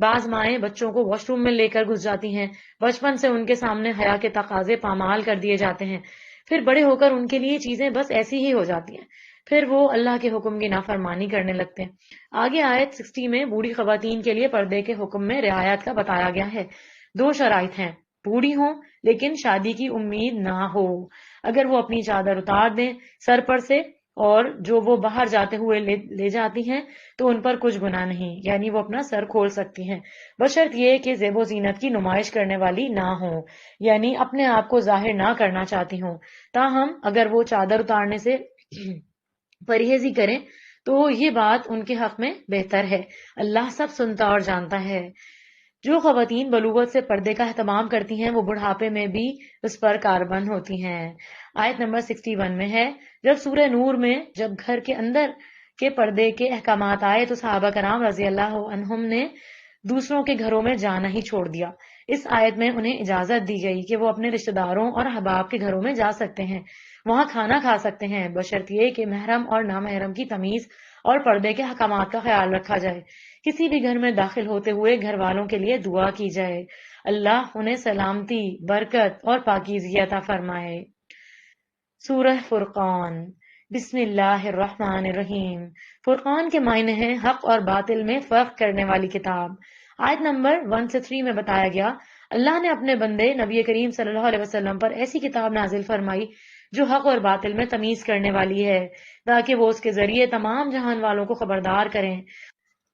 بعض مائیں بچوں کو واش روم میں لے کر گھس جاتی ہیں، بچپن سے ان کے سامنے حیا کے تقاضے پامال کر دیے جاتے ہیں، پھر بڑے ہو کر ان کے لیے چیزیں بس ایسی ہی ہو جاتی ہیں، پھر وہ اللہ کے حکم کی نافرمانی کرنے لگتے ہیں۔ آگے آیت 60 میں بوڑھی خواتین کے لیے پردے کے حکم میں رعایت کا بتایا گیا ہے۔ 2 شرائط ہیں، بوڑھی ہوں لیکن شادی کی امید نہ ہو۔ اگر وہ اپنی چادر اتار دیں سر پر سے اور جو وہ باہر جاتے ہوئے لے جاتی ہیں تو ان پر کچھ گناہ نہیں، یعنی وہ اپنا سر کھول سکتی ہیں، بشرط یہ کہ زیب و زینت کی نمائش کرنے والی نہ ہوں، یعنی اپنے آپ کو ظاہر نہ کرنا چاہتی ہوں۔ تاہم اگر وہ چادر اتارنے سے پرہیزی کریں تو یہ بات ان کے حق میں بہتر ہے، اللہ سب سنتا اور جانتا ہے۔ جو خواتین بلوغت سے پردے کا اہتمام کرتی ہیں وہ بڑھاپے میں بھی اس پر کاربند ہوتی ہیں۔ آیت نمبر 61 میں ہے، جب سورہ نور میں جب گھر کے اندر کے پردے کے احکامات آئے تو صحابہ کرام رضی اللہ عنہم نے دوسروں کے گھروں میں جانا ہی چھوڑ دیا۔ اس آیت میں انہیں اجازت دی گئی کہ وہ اپنے رشتہ داروں اور احباب کے گھروں میں جا سکتے ہیں، وہاں کھانا کھا سکتے ہیں، بشرط یہ کہ محرم اور نامحرم کی تمیز اور پردے کے احکامات کا خیال رکھا جائے۔ کسی بھی گھر میں داخل ہوتے ہوئے گھر والوں کے لیے دعا کی جائے، اللہ انہیں سلامتی، برکت اور پاکیزگی عطا فرمائے۔ سورہ فرقان۔ بسم اللہ الرحمن الرحیم۔ فرقان کے معنی ہیں حق اور باطل میں فرق کرنے والی کتاب۔ آیت نمبر 1 سے 3 میں بتایا گیا، اللہ نے اپنے بندے نبی کریم صلی اللہ علیہ وسلم پر ایسی کتاب نازل فرمائی جو حق اور باطل میں تمیز کرنے والی ہے، تاکہ وہ اس کے ذریعے تمام جہان والوں کو خبردار کریں۔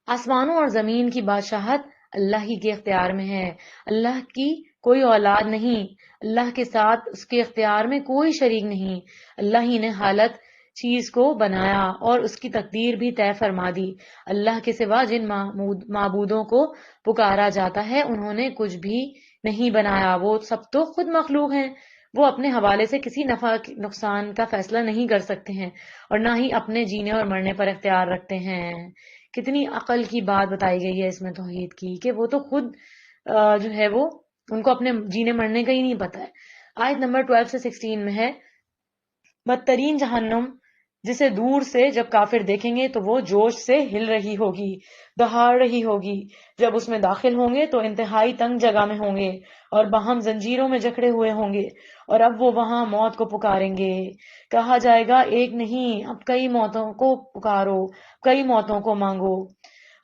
آسمانوں اور زمین کی بادشاہت اللہ ہی کے اختیار میں ہے، اللہ کی کوئی اولاد نہیں، اللہ کے ساتھ اس کے اختیار میں کوئی شریک نہیں، اللہ ہی نے حالت چیز کو بنایا اور اس کی تقدیر بھی طے فرما دی۔ اللہ کے سوا جن معبودوں کو پکارا جاتا ہے انہوں نے کچھ بھی نہیں بنایا، وہ سب تو خود مخلوق ہیں، وہ اپنے حوالے سے کسی نفع نقصان کا فیصلہ نہیں کر سکتے ہیں اور نہ ہی اپنے جینے اور مرنے پر اختیار رکھتے ہیں۔ کتنی عقل کی بات بتائی گئی ہے اس میں توحید کی، کہ وہ تو خود جو ہے وہ ان کو اپنے جینے مرنے کا ہی نہیں پتا ہے۔ آیت نمبر 12 سے 16 میں ہے، بدترین جہنم جسے دور سے جب کافر دیکھیں گے تو وہ جوش سے ہل رہی ہوگی، دہاڑ رہی ہوگی، جب اس میں داخل ہوں گے تو انتہائی تنگ جگہ میں ہوں گے اور باہم زنجیروں میں جکڑے ہوئے ہوں گے، اور اب وہ وہاں موت کو پکاریں گے، کہا جائے گا ایک نہیں، اب کئی موتوں کو پکارو، کئی موتوں کو مانگو۔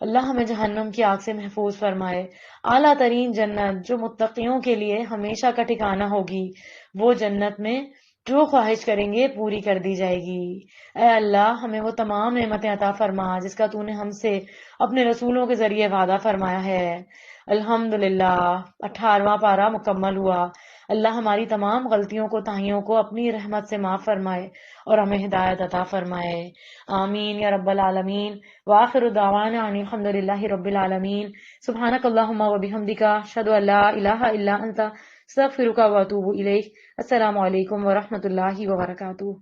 اللہ ہمیں جہنم کی آگ سے محفوظ فرمائے۔ اعلیٰ ترین جنت جو متقیوں کے لیے ہمیشہ کا ٹھکانہ ہوگی، وہ جنت میں جو خواہش کریں گے پوری کر دی جائے گی۔ اے اللہ ہمیں وہ تمام نعمتیں عطا فرما جس کا تو نے ہم سے اپنے رسولوں کے ذریعے وعدہ فرمایا ہے۔ الحمدللہ 18واں پارہ مکمل ہوا۔ اللہ ہماری تمام غلطیوں کو تاہیوں کو اپنی رحمت سے معاف فرمائے اور ہمیں ہدایت عطا فرمائے، آمین یا رب العالمین۔ وآخر دعوانا ان الحمدللہ رب العالمین۔ سبحانک اللہم و بحمدک، اشہد ان لا الہ الا انت، استغفرک و اتوب الیک۔ السلام علیکم ورحمۃ اللہ وبرکاتہ۔